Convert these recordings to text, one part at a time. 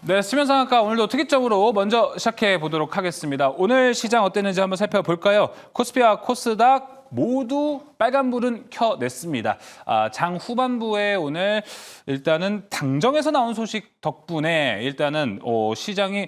네, 수면상한가 오늘도 특이점으로 먼저 시작해 보도록 하겠습니다. 오늘 시장 어땠는지 한번 살펴볼까요? 코스피와 코스닥 모두 빨간불은 켜냈습니다. 장 후반부에 오늘 일단은 당정에서 나온 소식 덕분에 일단은 시장이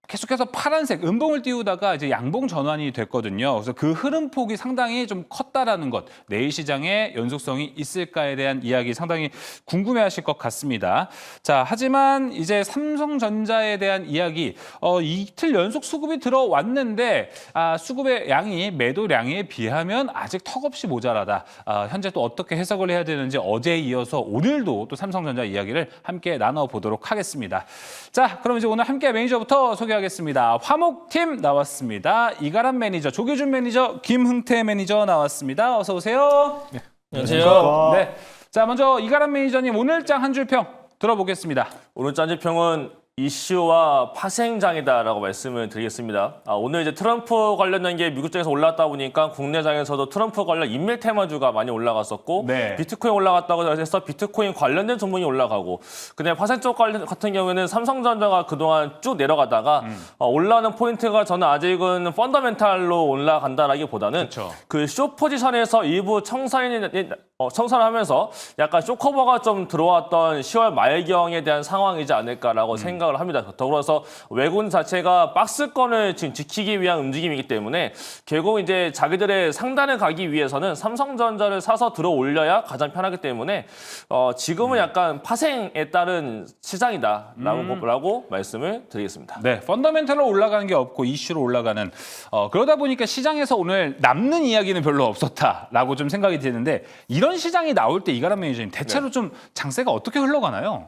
계속해서 파란색 음봉을 띄우다가 이제 양봉 전환이 됐거든요. 그래서 그 흐름폭이 상당히 좀 컸다라는 것, 내일 시장에 연속성이 있을까에 대한 이야기 상당히 궁금해하실 것 같습니다. 자, 하지만 이제 삼성전자에 대한 이야기, 이틀 연속 수급이 들어왔는데 수급의 양이 매도량에 비하면 아직 턱없이 모자라다. 현재 또 어떻게 해석을 해야 되는지 어제에 이어서 오늘도 또 삼성전자 이야기를 함께 나눠보도록 하겠습니다. 자, 그럼 이제 오늘 함께 매니저부터 소개하겠습니다. 화목팀 나왔습니다. 이가람 매니저, 조기준 매니저, 김흥태 매니저 나왔습니다. 어서 오세요. 네, 안녕하세요. 네, 자 먼저 이가람 매니저님 오늘장 한 줄 평 들어보겠습니다. 오늘 짠지평은 이슈와 파생장이다라고 말씀을 드리겠습니다. 오늘 이제 트럼프 관련된 게 미국 쪽에서 올라왔다 보니까 국내장에서도 트럼프 관련 인맥 테마주가 많이 올라갔었고 네. 비트코인 올라갔다고 해서 비트코인 관련된 종목이 올라가고 근데 파생 쪽 같은 경우에는 삼성전자가 그동안 쭉 내려가다가 올라오는 포인트가 저는 아직은 펀더멘탈로 올라간다라기보다는 그쵸. 그 숏 포지션에서 일부 청산을 하면서 약간 숏커버가 좀 들어왔던 10월 말경에 대한 상황이지 않을까라고 생각을 합니다. 더불어서 외국인 자체가 박스권을 지금 지키기 위한 움직임이기 때문에 결국 이제 자기들의 상단을 가기 위해서는 삼성전자를 사서 들어 올려야 가장 편하기 때문에 지금은 약간 파생에 따른 시장이다라고 말씀을 드리겠습니다. 네, 펀더멘털로 올라가는 게 없고 이슈로 올라가는 그러다 보니까 시장에서 오늘 남는 이야기는 별로 없었다라고 좀 생각이 드는데 이런 시장이 나올 때 이가람 매니저님 대체로 좀 장세가 어떻게 흘러가나요?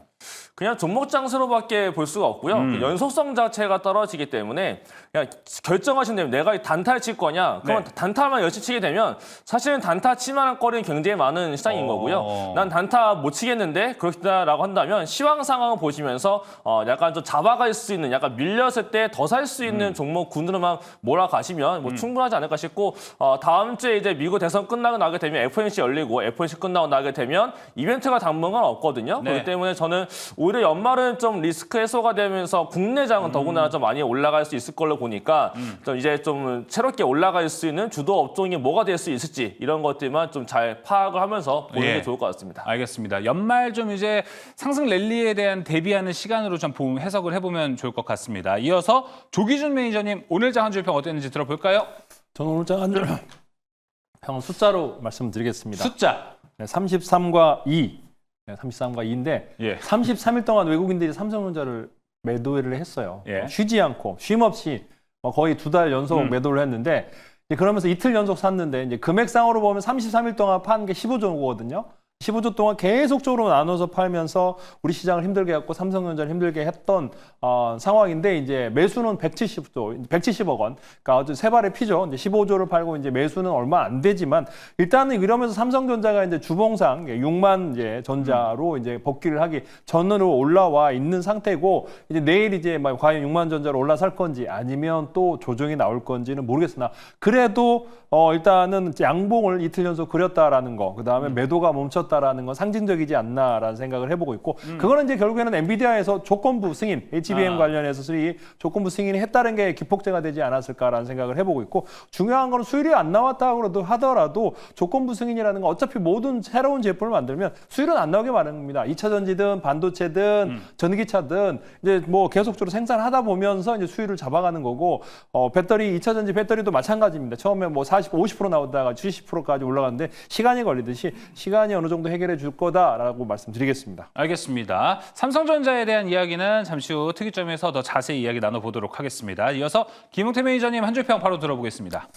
그냥 종목 장세로밖에 볼 수가 없고요. 그 연속성 자체가 떨어지기 때문에 그냥 결정하시면 됩니다. 내가 단타를 칠 거냐? 그러면 네. 단타만 열심히 치게 되면 사실은 단타 칠만한 거리는 굉장히 많은 시장인 거고요. 난 단타 못 치겠는데 그렇다라고 한다면 시황 상황을 보시면서 약간 좀 잡아갈 수 있는 약간 밀렸을 때 더 살 수 있는 종목 군으로만 몰아가시면 뭐 충분하지 않을까 싶고 다음 주에 이제 미국 대선 끝나고 나게 되면 FOMC 열리고 FOMC 끝나고 나게 되면 이벤트가 당분간 없거든요. 네. 그렇기 때문에 저는 오히려 연말은 좀 리스크 해소가 되면서 국내장은 더구나 좀 많이 올라갈 수 있을 걸로 보니까 좀 이제 좀 새롭게 올라갈 수 있는 주도 업종이 뭐가 될 수 있을지 이런 것들만 좀 잘 파악을 하면서 보는 예. 게 좋을 것 같습니다. 알겠습니다. 연말 좀 이제 상승 랠리에 대한 대비하는 시간으로 좀 해석을 해보면 좋을 것 같습니다. 이어서 조기준 매니저님 오늘장 한 줄 평 어땠는지 들어볼까요? 저는 오늘장 한 줄 평은 숫자로 말씀드리겠습니다. 숫자. 네, 33과 2. 네, 33과 2인데 예. 33일 동안 외국인들이 삼성전자를 매도를 했어요. 예. 쉬지 않고 쉼 없이 거의 2달 연속 매도를 했는데 이제 그러면서 이틀 연속 샀는데 이제 금액상으로 보면 33일 동안 판 게 15조거든요. 15조 동안 계속적으로 나눠서 팔면서 우리 시장을 힘들게 했고 삼성전자를 힘들게 했던 상황인데 이제 매수는 170억 원. 그러니까 아주 세 발의 피죠. 이제 15조를 팔고 이제 매수는 얼마 안 되지만 일단은 이러면서 삼성전자가 이제 주봉상 6만 이제 전자로 이제 복귀를 하기 전으로 올라와 있는 상태고 이제 내일 이제 과연 6만 전자로 올라설 건지 아니면 또 조정이 나올 건지는 모르겠으나 그래도 일단은 양봉을 이틀 연속 그렸다라는 거. 그다음에 매도가 멈췄다라는 건 상징적이지 않나라는 생각을 해보고 있고 그거는 이제 결국에는 엔비디아에서 조건부 승인, HBM 관련해서 조건부 승인이 했다는 게 기폭제가 되지 않았을까라는 생각을 해보고 있고 중요한 건 수율이 안 나왔다고 하더라도 조건부 승인이라는 건 어차피 모든 새로운 제품을 만들면 수율은 안 나오게 마련입니다. 2차 전지든 반도체든 전기차든 이제 뭐 계속적으로 생산하다 보면서 이제 수율을 잡아가는 거고 배터리 2차 전지 배터리도 마찬가지입니다. 처음에 뭐 50% 나오다가 70%까지 올라갔는데 시간이 걸리듯이 시간이 어느 정도 해결해 줄 거다라고 말씀드리겠습니다. 알겠습니다. 삼성전자에 대한 이야기는 잠시 후 특이점에서 더 자세히 이야기 나눠보도록 하겠습니다. 이어서 김웅태 매니저님 한 줄 평 바로 들어보겠습니다.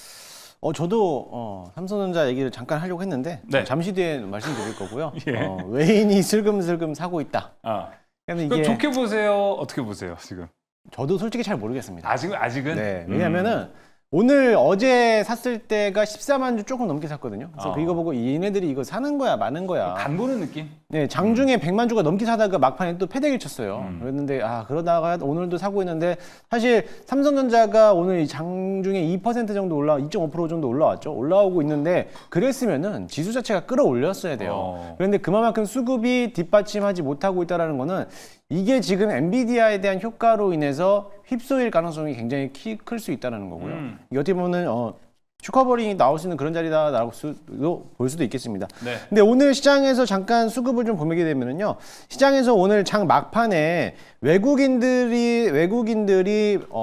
저도 삼성전자 얘기를 잠깐 하려고 했는데 네. 잠시 뒤에 말씀드릴 거고요. 예. 외인이 슬금슬금 사고 있다. 그러면 그럼 이게 좋게 보세요? 어떻게 보세요, 지금? 저도 솔직히 잘 모르겠습니다. 아직은? 네, 왜냐하면은 오늘 어제 샀을 때가 14만 주 조금 넘게 샀거든요. 그래서 이거 보고 얘네들이 이거 사는 거야, 마는 거야. 간 보는 느낌? 네, 장중에 100만 주가 넘게 사다가 막판에 또 패대기를 쳤어요. 그랬는데 그러다가 오늘도 사고 있는데 사실 삼성전자가 오늘 이 장중에 2% 정도 2.5% 정도 올라왔죠. 올라오고 있는데 그랬으면은 지수 자체가 끌어올렸어야 돼요. 그런데 그만큼 수급이 뒷받침하지 못하고 있다라는 거는 이게 지금 엔비디아에 대한 효과로 인해서 휩소일 가능성이 굉장히 클 수 있다는 거고요. 이게 어떻게 보면은 슈커버링이 나올 수 있는 그런 자리다라고 볼 수도 있겠습니다. 네. 근데 오늘 시장에서 잠깐 수급을 좀 보게 되면은요, 시장에서 오늘 장 막판에 외국인들이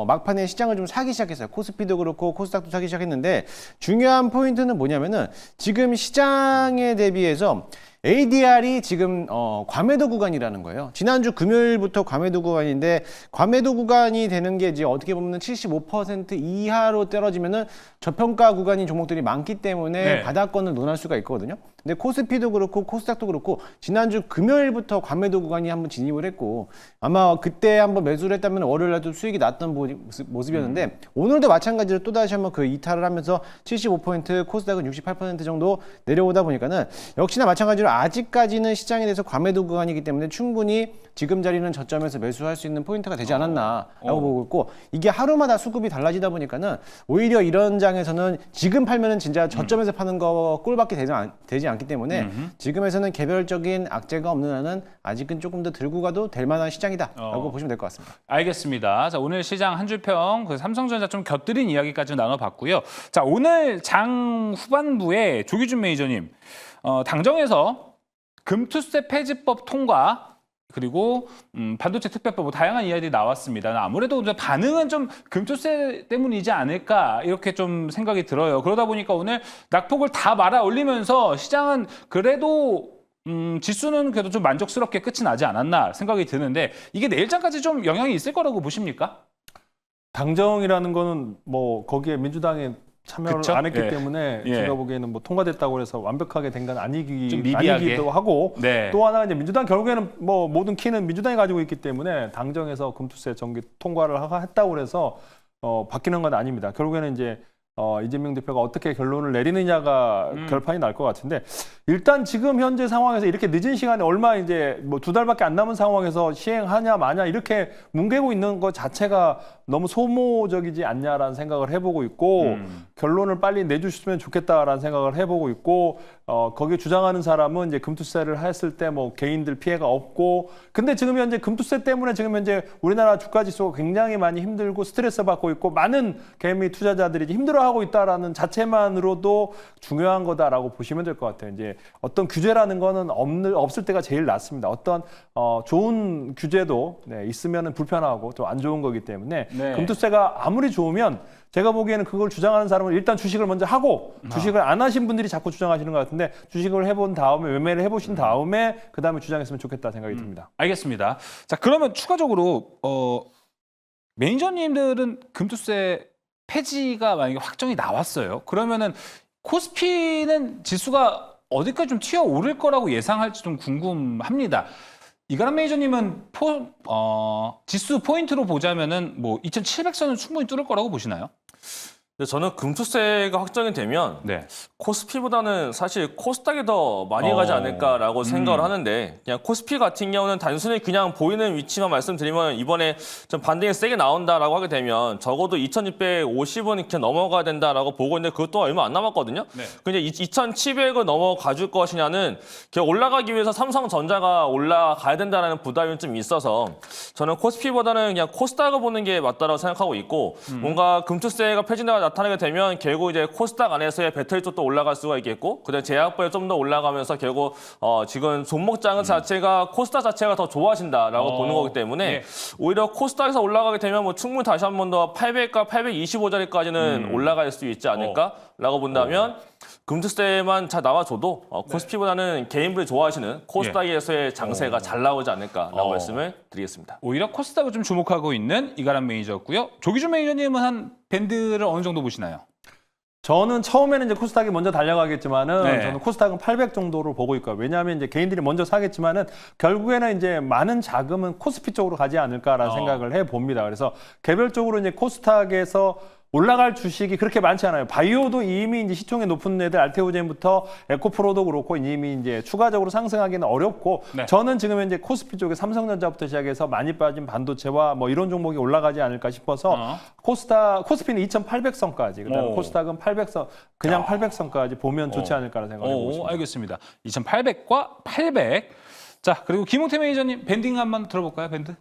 막판에 시장을 좀 사기 시작했어요. 코스피도 그렇고 코스닥도 사기 시작했는데 중요한 포인트는 뭐냐면은 지금 시장에 대비해서 ADR이 지금 과매도 구간이라는 거예요. 지난주 금요일부터 과매도 구간인데 과매도 구간이 되는 게 이제 어떻게 보면 75% 이하로 떨어지면은 저평가 구간인 종목들이 많기 때문에 네. 바닥권을 논할 수가 있거든요. 근데 코스피도 그렇고 코스닥도 그렇고 지난주 금요일부터 과매도 구간이 한번 진입을 했고 아마 그때 한번 매수를 했다면 월요일 날도 수익이 났던 모습이었는데 오늘도 마찬가지로 또다시 한번 그 이탈을 하면서 75% 코스닥은 68% 정도 내려오다 보니까는 역시나 마찬가지로 아직까지는 시장에 대해서 과매도 구간이기 때문에 충분히 지금 자리는 저점에서 매수할 수 있는 포인트가 되지 않았나라고 보고 있고 이게 하루마다 수급이 달라지다 보니까는 오히려 이런 장에서는 지금 팔면은 진짜 저점에서 파는 거 꼴밖에 되지 않기 때문에 지금에서는 개별적인 악재가 없는 한은 아직은 조금 더 들고 가도 될 만한 시장이다라고 보시면 될 것 같습니다. 알겠습니다. 자, 오늘 시장 한 줄평 그 삼성전자 좀 곁들인 이야기까지 나눠봤고요. 자, 오늘 장 후반부에 조기준 매니저님 당정에서 금투세 폐지법 통과 그리고 반도체 특별법 뭐 다양한 이야기들이 나왔습니다. 아무래도 이제 반응은 좀 금투세 때문이지 않을까 이렇게 좀 생각이 들어요. 그러다 보니까 오늘 낙폭을 다 말아 올리면서 시장은 그래도 지수는 그래도 좀 만족스럽게 끝이 나지 않았나 생각이 드는데 이게 내일장까지 좀 영향이 있을 거라고 보십니까? 당정이라는 거는 뭐 거기에 민주당이 참여를 그쵸? 안 했기 예. 때문에 예. 제가 보기에는 뭐 통과됐다고 해서 완벽하게 된 건 좀 아니기도 미비하게. 하고 네. 또 하나가 이제 민주당 결국에는 뭐 모든 키는 민주당이 가지고 있기 때문에 당정에서 금투세 정기 통과를 했다고 해서 바뀌는 건 아닙니다. 결국에는 이제 이재명 대표가 어떻게 결론을 내리느냐가 결판이 날 것 같은데 일단 지금 현재 상황에서 이렇게 늦은 시간에 얼마 이제 뭐 2달밖에 안 남은 상황에서 시행하냐 마냐 이렇게 뭉개고 있는 것 자체가 너무 소모적이지 않냐라는 생각을 해보고 있고 결론을 빨리 내주셨으면 좋겠다라는 생각을 해보고 있고 거기에 주장하는 사람은 이제 금투세를 했을 때 뭐 개인들 피해가 없고 근데 지금 현재 금투세 때문에 지금 현재 우리나라 주가 지수가 굉장히 많이 힘들고 스트레스 받고 있고 많은 개인 및 투자자들이 힘들어하고 있다라는 자체만으로도 중요한 거다라고 보시면 될 것 같아요. 이제 어떤 규제라는 거는 없을 때가 제일 낫습니다. 어떤 좋은 규제도 있으면 불편하고 좀 안 좋은 거기 때문에 네. 금투세가 아무리 좋으면 제가 보기에는 그걸 주장하는 사람은 일단 주식을 먼저 하고 주식을 안 하신 분들이 자꾸 주장하시는 것 같은데 주식을 해본 다음에 매매를 해보신 다음에 그 다음에 주장했으면 좋겠다 생각이 듭니다. 알겠습니다. 자, 그러면 추가적으로 매니저님들은 금투세 폐지가 만약에 확정이 나왔어요. 그러면은 코스피는 지수가 어디까지 좀 튀어 오를 거라고 예상할지 좀 궁금합니다. 이가람 매니저님은 지수 포인트로 보자면은 뭐 2,700선은 충분히 뚫을 거라고 보시나요? 근데 저는 금투세가 확정이 되면 네. 코스피보다는 사실 코스닥이 더 많이 가지 않을까라고 생각을 하는데 그냥 코스피 같은 경우는 단순히 그냥 보이는 위치만 말씀드리면 이번에 좀 반등이 세게 나온다라고 하게 되면 적어도 2,650은 이렇게 넘어가야 된다라고 보고 있는데 그것도 얼마 안 남았거든요. 네. 근데 2,700을 넘어가 줄 것이냐는 올라가기 위해서 삼성전자가 올라가야 된다는 부담이 좀 있어서 저는 코스피보다는 그냥 코스닥을 보는 게 맞다라고 생각하고 있고 뭔가 금투세가 폐지가 나타나게 되면 결국 이제 코스닥 안에서의 배터리 쪽도 올라갈 수가 있겠고 그다음 제약바에 좀 더 올라가면서 결국 지금 종목장 자체가 코스닥 자체가 더 좋아진다라고 보는 거기 때문에 예. 오히려 코스닥에서 올라가게 되면 뭐 충분히 다시 한 번 더 800과 825자리까지는 올라갈 수 있지 않을까라고 본다면 금투세만 잘 나와줘도 코스피보다는 개인분이 좋아하시는 코스닥에서의 장세가 잘 나오지 않을까라고 말씀을 드리겠습니다. 오히려 코스닥을 좀 주목하고 있는 이가람 매니저였고요. 조기준 매니저님은 한 밴드를 어느 정도 보시나요? 저는 처음에는 이제 코스닥이 먼저 달려가겠지만은 네. 저는 코스닥은 800 정도로 보고 있고요. 왜냐하면 이제 개인들이 먼저 사겠지만은 결국에는 이제 많은 자금은 코스피 쪽으로 가지 않을까라는 생각을 해 봅니다. 그래서 개별적으로 이제 코스닥에서 올라갈 주식이 그렇게 많지 않아요. 바이오도 이미 이제 시총이 높은 애들 알테오젠부터 에코프로도 그렇고 이미 이제 추가적으로 상승하기는 어렵고 네. 저는 지금 현재 코스피 쪽에 삼성전자부터 시작해서 많이 빠진 반도체와 뭐 이런 종목이 올라가지 않을까 싶어서 코스피는 2,800선까지 그다음에 오. 코스닥은 800선 그냥 800선까지 보면 좋지 않을까라는 생각을 해보고 있습니다. 알겠습니다. 2,800과 800. 자, 그리고 김용태 매니저님 밴딩 한번 들어볼까요? 밴드?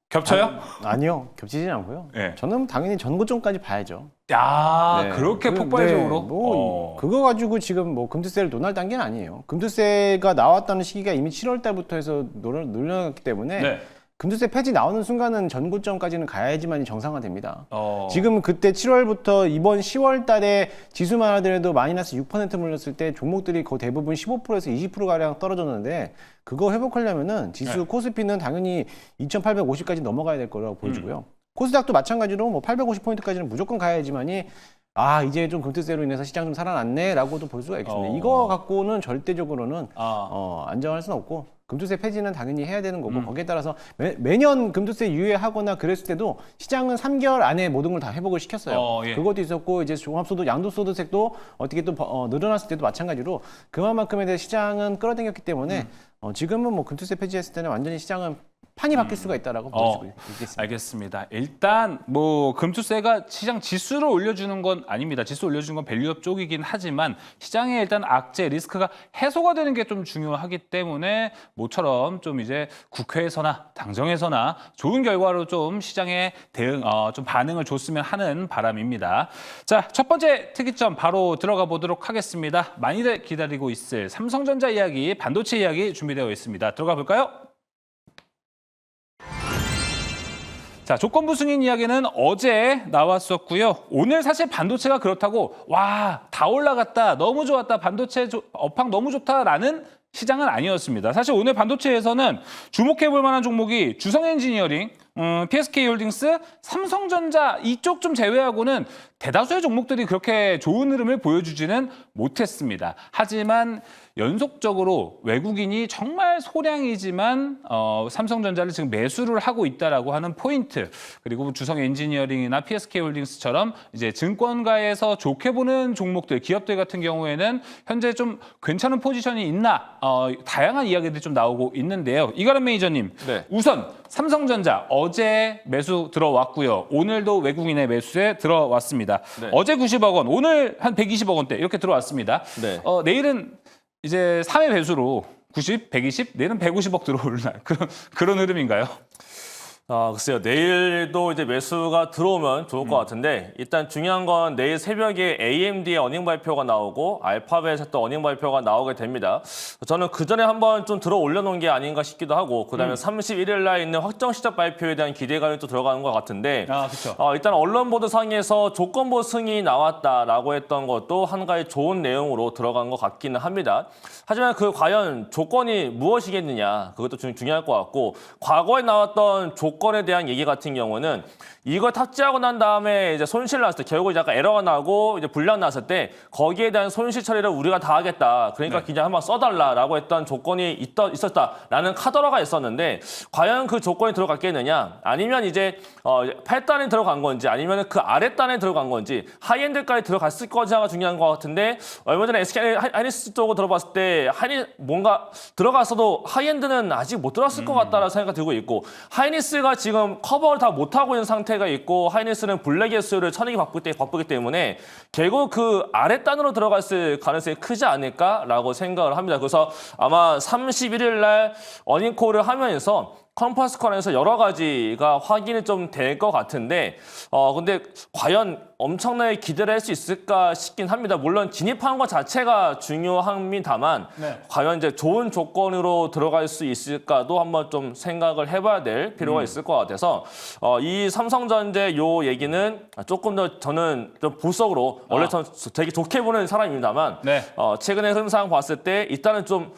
겹쳐요? 아니요, 겹치진 않고요. 네. 저는 당연히 전고점까지 봐야죠. 야, 네. 그렇게 그, 폭발적으로? 네, 뭐 그거 가지고 지금 뭐 금투세를 논할 단계는 아니에요. 금투세가 나왔다는 시기가 이미 7월 달부터 해서 늘어났기 때문에 네. 금투세 폐지 나오는 순간은 전고점까지는 가야지만이 정상화됩니다. 어. 지금 그때 7월부터 이번 10월 달에 지수만 하더라도 마이너스 6% 물렸을 때 종목들이 거의 대부분 15%에서 20%가량 떨어졌는데 그거 회복하려면은 지수 네. 코스피는 당연히 2,850까지 넘어가야 될 거라고 보여지고요. 코스닥도 마찬가지로 뭐 850포인트까지는 무조건 가야지만이 아 이제 좀 금투세로 인해서 시장 좀 살아났네라고도 볼 수가 있겠습니다. 이거 갖고는 절대적으로는 안정할 수는 없고 금투세 폐지는 당연히 해야 되는 거고 거기에 따라서 매년 금투세 유예하거나 그랬을 때도 시장은 3개월 안에 모든 걸 다 회복을 시켰어요. 예. 그것도 있었고 이제 종합소득 양도소득세도 어떻게 또 늘어났을 때도 마찬가지로 그만큼에 대해 시장은 끌어당겼기 때문에 지금은 뭐 금투세 폐지했을 때는 완전히 시장은 판이 바뀔 수가 있다라고 볼 수 있겠습니다. 알겠습니다. 일단 뭐 금투세가 시장 지수를 올려주는 건 아닙니다. 지수 올려주는 건 밸류업 쪽이긴 하지만 시장에 일단 악재 리스크가 해소가 되는 게 좀 중요하기 때문에 모처럼 좀 이제 국회에서나 당정에서나 좋은 결과로 좀 시장에 대응 좀 반응을 줬으면 하는 바람입니다. 자, 첫 번째 특이점 바로 들어가 보도록 하겠습니다. 많이들 기다리고 있을 삼성전자 이야기, 반도체 이야기 준비되어 있습니다. 들어가 볼까요? 자, 조건부 승인 이야기는 어제 나왔었고요. 오늘 사실 반도체가 그렇다고 와, 다 올라갔다, 너무 좋았다, 반도체 업황 너무 좋다라는 시장은 아니었습니다. 사실 오늘 반도체에서는 주목해볼 만한 종목이 주성엔지니어링, PSK홀딩스, 삼성전자 이쪽 좀 제외하고는 대다수의 종목들이 그렇게 좋은 흐름을 보여주지는 못했습니다. 하지만 연속적으로 외국인이 정말 소량이지만 삼성전자를 지금 매수를 하고 있다라고 하는 포인트, 그리고 주성엔지니어링이나 PSK홀딩스처럼 이제 증권가에서 좋게 보는 종목들, 기업들 같은 경우에는 현재 좀 괜찮은 포지션이 있나 다양한 이야기들이 좀 나오고 있는데요. 이가람 매니저님, 네. 우선 삼성전자 어제 매수 들어왔고요. 오늘도 외국인의 매수에 들어왔습니다. 네. 어제 90억 원, 오늘 한 120억 원대 이렇게 들어왔습니다. 네. 내일은 이제 3회 배수로 90, 120, 내일은 150억 들어올 날 그런 흐름인가요? 글쎄요. 내일도 이제 매수가 들어오면 좋을 것 같은데 일단 중요한 건 내일 새벽에 AMD의 어닝 발표가 나오고 알파벳의 또 어닝 발표가 나오게 됩니다. 저는 그 전에 한번 좀 들어 올려놓은 게 아닌가 싶기도 하고 그다음에 31일 날 있는 확정 시작 발표에 대한 기대감이 또 들어가는 것 같은데 그렇죠. 일단 언론 보도 상에서 조건부 승인이 나왔다라고 했던 것도 한 가지 좋은 내용으로 들어간 것 같기는 합니다. 하지만 그 과연 조건이 무엇이겠느냐 그것도 좀 중요할 것 같고 과거에 나왔던 조건에 대한 얘기 같은 경우는 이걸 탑재하고 난 다음에 이제 손실 났을 때 결국 약간 에러가 나고 이제 불량 났을 때 거기에 대한 손실 처리를 우리가 다 하겠다. 그러니까 그냥 한번 써달라라고 했던 조건이 있었다라는 카더라가 있었는데 과연 그 조건이 들어갔겠느냐 아니면 이제 8단에 들어간 건지 아니면 그 아랫단에 들어간 건지 하이엔드까지 들어갔을 거지가 중요한 것 같은데 얼마 전에 SK 하이닉스 쪽으로 들어봤을 때 뭔가 들어갔어도 하이엔드는 아직 못 들어갔을 것 같다라는 생각이 들고 있고 하이닉스가 지금 커버를 다 못하고 있는 상태가 있고 하이닉스는 블랙 예수를 천익이 바쁘기 때문에 결국 그 아랫단으로 들어갔을 가능성이 크지 않을까라고 생각을 합니다. 그래서 아마 31일 날 어닝콜을 하면서 컨퍼런스콜에서 여러 가지가 확인이 좀 될 것 같은데 근데 과연 엄청나게 기대를 할 수 있을까 싶긴 합니다. 물론 진입하는 것 자체가 중요합니다만 과연 이제 좋은 조건으로 들어갈 수 있을까도 한번 좀 생각을 해봐야 될 필요가 있을 것 같아서 이 삼성전자 요 얘기는 조금 더 저는 좀 보석으로 원래 전 되게 좋게 보는 사람입니다만 최근의 흐름상 봤을 때 일단은 좀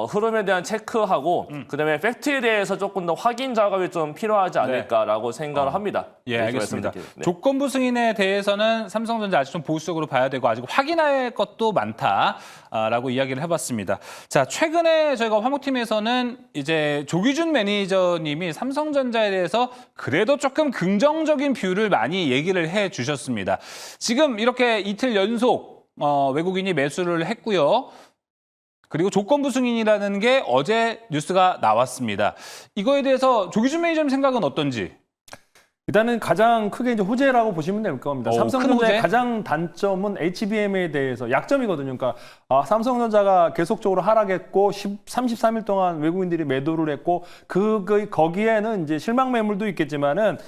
흐름에 대한 체크하고 그다음에 팩트에 대해서 조금 조금 더 확인 작업이 좀 필요하지 않을까라고 생각을 합니다. 예, 이렇게 알겠습니다. 말씀드릴게요. 네. 조건부 승인에 대해서는 삼성전자 아직 좀 보수적으로 봐야 되고 아직 확인할 것도 많다라고 이야기를 해봤습니다. 자, 최근에 저희가 화목팀에서는 이제 조기준 매니저님이 삼성전자에 대해서 그래도 조금 긍정적인 뷰를 많이 얘기를 해주셨습니다. 지금 이렇게 이틀 연속 외국인이 매수를 했고요. 그리고 조건부 승인이라는 게 어제 뉴스가 나왔습니다. 이거에 대해서 조기준 매니저님 생각은 어떤지? 일단은 가장 크게 이제 호재라고 보시면 될 겁니다. 큰 호재? 삼성전자의 가장 단점은 HBM에 대해서 약점이거든요. 그러니까 삼성전자가 계속적으로 하락했고 33일 동안 외국인들이 매도를 했고 거기에는 이제 실망 매물도 있겠지만은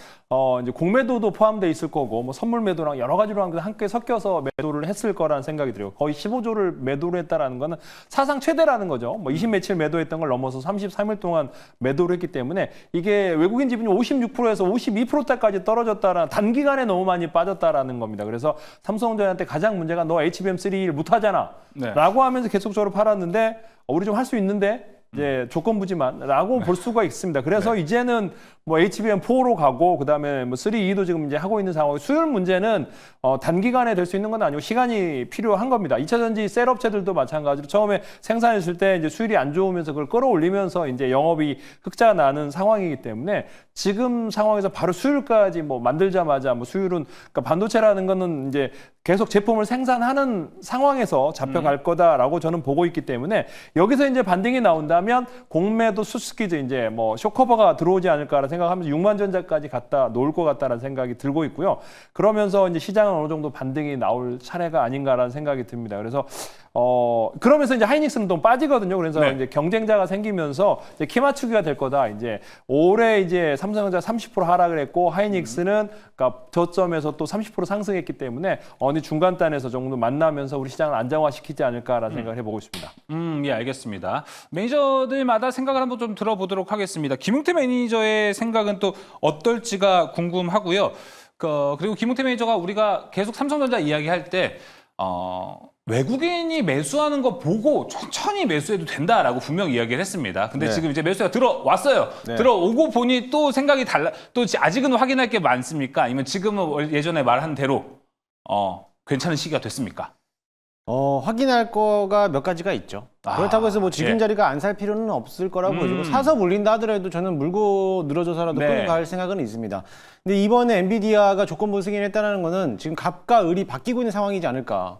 이제 공매도도 포함되어 있을 거고 뭐 선물 매도랑 여러 가지로 함께 섞여서 매도를 했을 거라는 생각이 들어요. 거의 15조를 매도를 했다라는 거는 사상 최대라는 거죠. 뭐 20며칠 매도했던 걸 넘어서 33일 동안 매도를 했기 때문에 이게 외국인 지분이 56%에서 52%대까지 떨어졌다라는 단기간에 너무 많이 빠졌다라는 겁니다. 그래서 삼성전자한테 가장 문제가 너 HBM3 일 못하잖아. 네. 라고 하면서 계속적으로 팔았는데 우리 좀 할 수 있는데 이제 조건부지만 라고 볼 수가 있습니다. 그래서 이제는 뭐 HBM4로 가고 그다음에 뭐 3E도 지금 이제 하고 있는 상황. 수율 문제는 단기간에 될 수 있는 건 아니고 시간이 필요한 겁니다. 2차 전지 셀 업체들도 마찬가지로 처음에 생산했을 때 이제 수율이 안 좋으면서 그걸 끌어올리면서 이제 영업이 흑자가 나는 상황이기 때문에 지금 상황에서 바로 수율까지 뭐 만들자마자 뭐 수율은 그러니까 반도체라는 거는 이제 계속 제품을 생산하는 상황에서 잡혀갈 거다라고 저는 보고 있기 때문에 여기서 이제 반등이 나온다면 공매도 수수기도 이제 뭐 쇼커버가 들어오지 않을까라는 생각하면서 6만 전자까지 갔다 놓을 것 같다라는 생각이 들고 있고요. 그러면서 이제 시장은 어느 정도 반등이 나올 차례가 아닌가라는 생각이 듭니다. 그래서 그러면서 이제 하이닉스는 또 빠지거든요. 그래서 네. 이제 경쟁자가 생기면서 이제 키 맞추기가 될 거다. 이제 올해 이제 삼성전자 30% 하락을 했고 하이닉스는 그러니까 저점에서 또 30% 상승했기 때문에 어느 중간단에서 정도 만나면서 우리 시장을 안정화시키지 않을까라는 생각을 해보고 있습니다. 예, 알겠습니다. 매니저들마다 생각을 한번 좀 들어보도록 하겠습니다. 김용태 매니저의 생각은 또 어떨지가 궁금하고요. 그리고 김용태 매니저가 우리가 계속 삼성전자 이야기할 때 외국인이 매수하는 거 보고 천천히 매수해도 된다라고 분명히 이야기를 했습니다. 근데 네. 지금 이제 매수가 들어왔어요. 네. 들어오고 보니 또 생각이 달라. 또 아직은 확인할 게 많습니까? 아니면 지금은 예전에 말한 대로 괜찮은 시기가 됐습니까? 확인할 거가 몇 가지가 있죠. 그렇다고 해서 뭐 지금 예. 자리가 안 살 필요는 없을 거라고 보이고 사서 물린다 하더라도 저는 물고 늘어져서라도 네. 끌고 갈 생각은 있습니다. 근데 이번에 엔비디아가 조건부 승인했다는 거는 지금 값과 을이 바뀌고 있는 상황이지 않을까.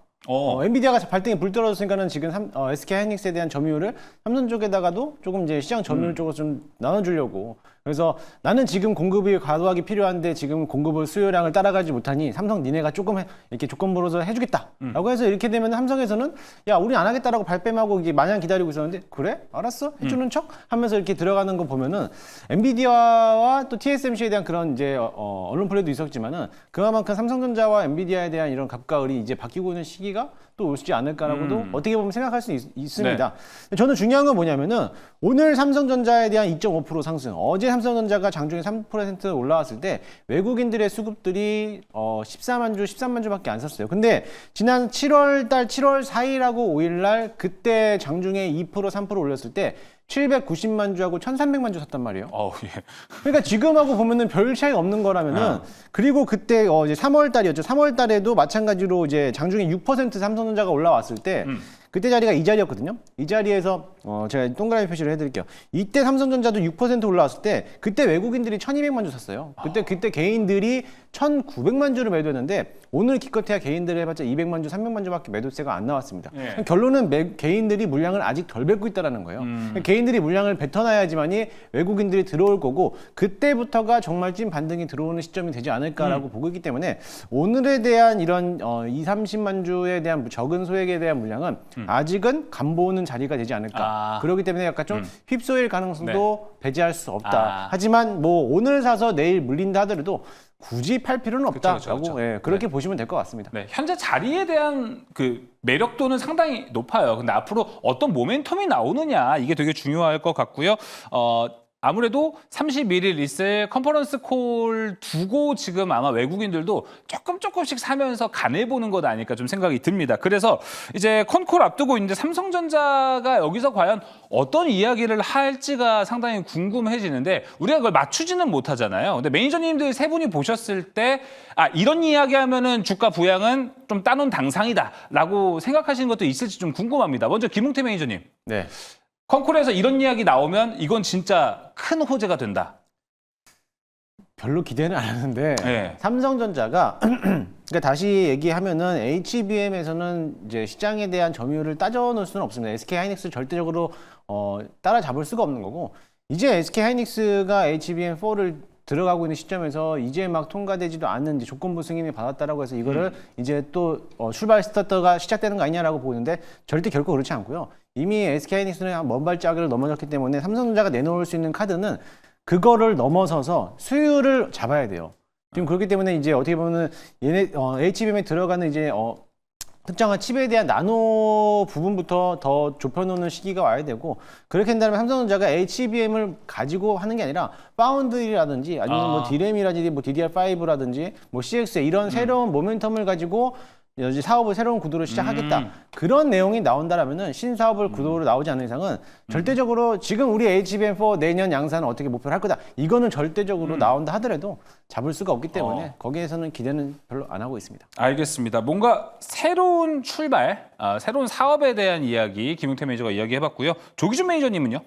엔비디아가 발등에 불 떨어졌으니까는 지금 SK 하이닉스에 대한 점유율을 삼성 쪽에다가도 조금 이제 시장 점유율 쪽으로 좀 나눠주려고. 그래서 나는 지금 공급이 과도하게 필요한데 지금 공급을 수요량을 따라가지 못하니 삼성 니네가 조금 이렇게 조건부로서 해주겠다라고 해서 이렇게 되면 삼성에서는 야 우리 안 하겠다라고 발뺌하고 이제 마냥 기다리고 있었는데 그래 알았어 해주는 척 하면서 이렇게 들어가는 거 보면은 엔비디아와 또 TSMC에 대한 그런 이제 언론 플레이도 있었지만은 그만큼 삼성전자와 엔비디아에 대한 이런 값과 을이 이제 바뀌고 있는 시기가 또 오지 않을까라고도 어떻게 보면 생각할 수 있습니다. 저는 중요한 건 뭐냐면은 오늘 삼성전자에 대한 2.5% 상승, 어제 삼성전자가 장중에 3% 올라왔을 때 외국인들의 수급들이 14만 주, 13만 주밖에 안 샀어요. 근데 지난 7월 4일하고 5일 날 그때 장중에 2%, 3% 올렸을 때 790만 주하고 1,300만 주 샀단 말이에요. 예. 그러니까 지금하고 보면은 별 차이가 없는 거라면은 그리고 그때 이제 3월 달이었죠. 3월 달에도 마찬가지로 이제 장중에 6% 삼성전자가 올라왔을 때 그때 자리가 이 자리였거든요. 이 자리에서 제가 동그라미 표시를 해드릴게요. 이때 삼성전자도 6% 올라왔을 때 그때 외국인들이 1,200만 주 샀어요. 그때 개인들이 1,900만 주를 매도했는데 오늘 기껏해야 개인들이 해봤자 200만 주, 300만 주밖에 매도세가 안 나왔습니다. 예. 결론은 개인들이 물량을 아직 덜 뱉고 있다는 거예요. 개인들이 물량을 뱉어놔야지만이 외국인들이 들어올 거고 그때부터가 정말 찐 반등이 들어오는 시점이 되지 않을까라고 보고 있기 때문에 오늘에 대한 이런 2, 30만 주에 대한 적은 소액에 대한 물량은 아직은 간보는 자리가 되지 않을까. 그렇기 때문에 약간 좀 휩소일 가능성도 배제할 수 없다. 하지만 뭐 오늘 사서 내일 물린다 하더라도 굳이 팔 필요는 없다라고 그쵸. 그렇게 보시면 될 것 같습니다. 네, 현재 자리에 대한 그 매력도는 상당히 높아요. 근데 앞으로 어떤 모멘텀이 나오느냐 이게 되게 중요할 것 같고요. 아무래도 31일 있을 컨퍼런스 콜 두고 지금 아마 외국인들도 조금씩 사면서 간해보는 것 아닐까 좀 생각이 듭니다. 그래서 이제 컨콜 앞두고 있는데 삼성전자가 여기서 과연 어떤 이야기를 할지가 상당히 궁금해지는데 우리가 그걸 맞추지는 못하잖아요. 근데 매니저님들 세 분이 보셨을 때 이런 이야기 하면은 주가 부양은 좀 따놓은 당상이다라고 생각하시는 것도 있을지 좀 궁금합니다. 먼저 김웅태 매니저님. 네. 컨콜에서 이런 이야기 나오면 이건 진짜 큰 호재가 된다. 별로 기대는 안 하는데 네. 삼성전자가 그러니까 다시 얘기하면은 HBM에서는 이제 시장에 대한 점유율을 따져놓을 수는 없습니다. SK 하이닉스 절대적으로 따라잡을 수가 없는 거고 이제 SK 하이닉스가 HBM4를 들어가고 있는 시점에서 이제 막 통과되지도 않는 이제 조건부 승인을 받았다라고 해서 이거를 이제 또 출발 스타터가 시작되는 거 아니냐라고 보는데 절대 결코 그렇지 않고요. 이미 SK 하이닉스는 먼 발자국을 넘어졌기 때문에 삼성전자가 내놓을 수 있는 카드는 그거를 넘어서서 수율을 잡아야 돼요. 지금 그렇기 때문에 이제 어떻게 보면은 얘네 HBM에 들어가는 이제 특정한 칩에 대한 나노 부분부터 더 좁혀놓는 시기가 와야 되고 그렇게 된다면 삼성전자가 HBM을 가지고 하는 게 아니라 파운드리라든지 아니면 뭐 D램이라든지 뭐 DDR5라든지 뭐 CX에 이런 새로운 모멘텀을 가지고 이제 사업을 새로운 구도로 시작하겠다. 그런 내용이 나온다라면은 신사업을 구도로 나오지 않는 이상은 절대적으로 지금 우리 HBM4 내년 양산은 어떻게 목표를 할 거다. 이거는 절대적으로 나온다 하더라도 잡을 수가 없기 때문에 거기에서는 기대는 별로 안 하고 있습니다. 알겠습니다. 뭔가 새로운 출발, 새로운 사업에 대한 이야기 김용태 매니저가 이야기해봤고요. 조기준 매니저님은요?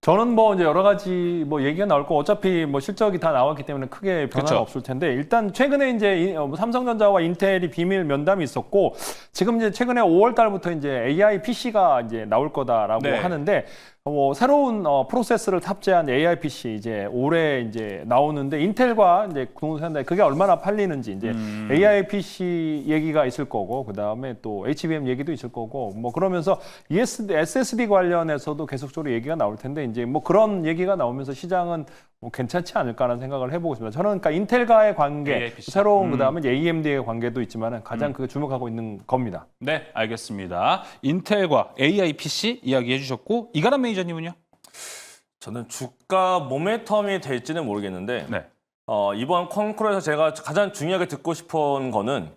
저는 뭐 이제 여러 가지 뭐 얘기가 나올 거 어차피 뭐 실적이 다 나왔기 때문에 크게 변화는 그쵸. 없을 텐데 일단 최근에 이제 삼성전자와 인텔이 비밀 면담이 있었고 지금 이제 최근에 5월 달부터 이제 AI PC가 이제 나올 거다라고 네. 하는데 새로운 프로세스를 탑재한 AI PC 이제 올해 이제 나오는데 인텔과 이제 공동생산대 그게 얼마나 팔리는지 이제 AI PC 얘기가 있을 거고 그 다음에 또 HBM 얘기도 있을 거고 뭐 그러면서 SSD 관련해서도 계속적으로 얘기가 나올 텐데 이제 뭐 그런 얘기가 나오면서 시장은 뭐 괜찮지 않을까라는 생각을 해보고 있습니다. 저는 그러니까 인텔과의 관계, AIPC. 새로운 그다음에 이제 AMD의 관계도 있지만 가장 그 주목하고 있는 겁니다. 네, 알겠습니다. 인텔과 AI PC 이야기해 주셨고 이가람 매니저님은요? 저는 주가 모멘텀이 될지는 모르겠는데 네. 이번 컨콜에서 제가 가장 중요하게 듣고 싶은 거는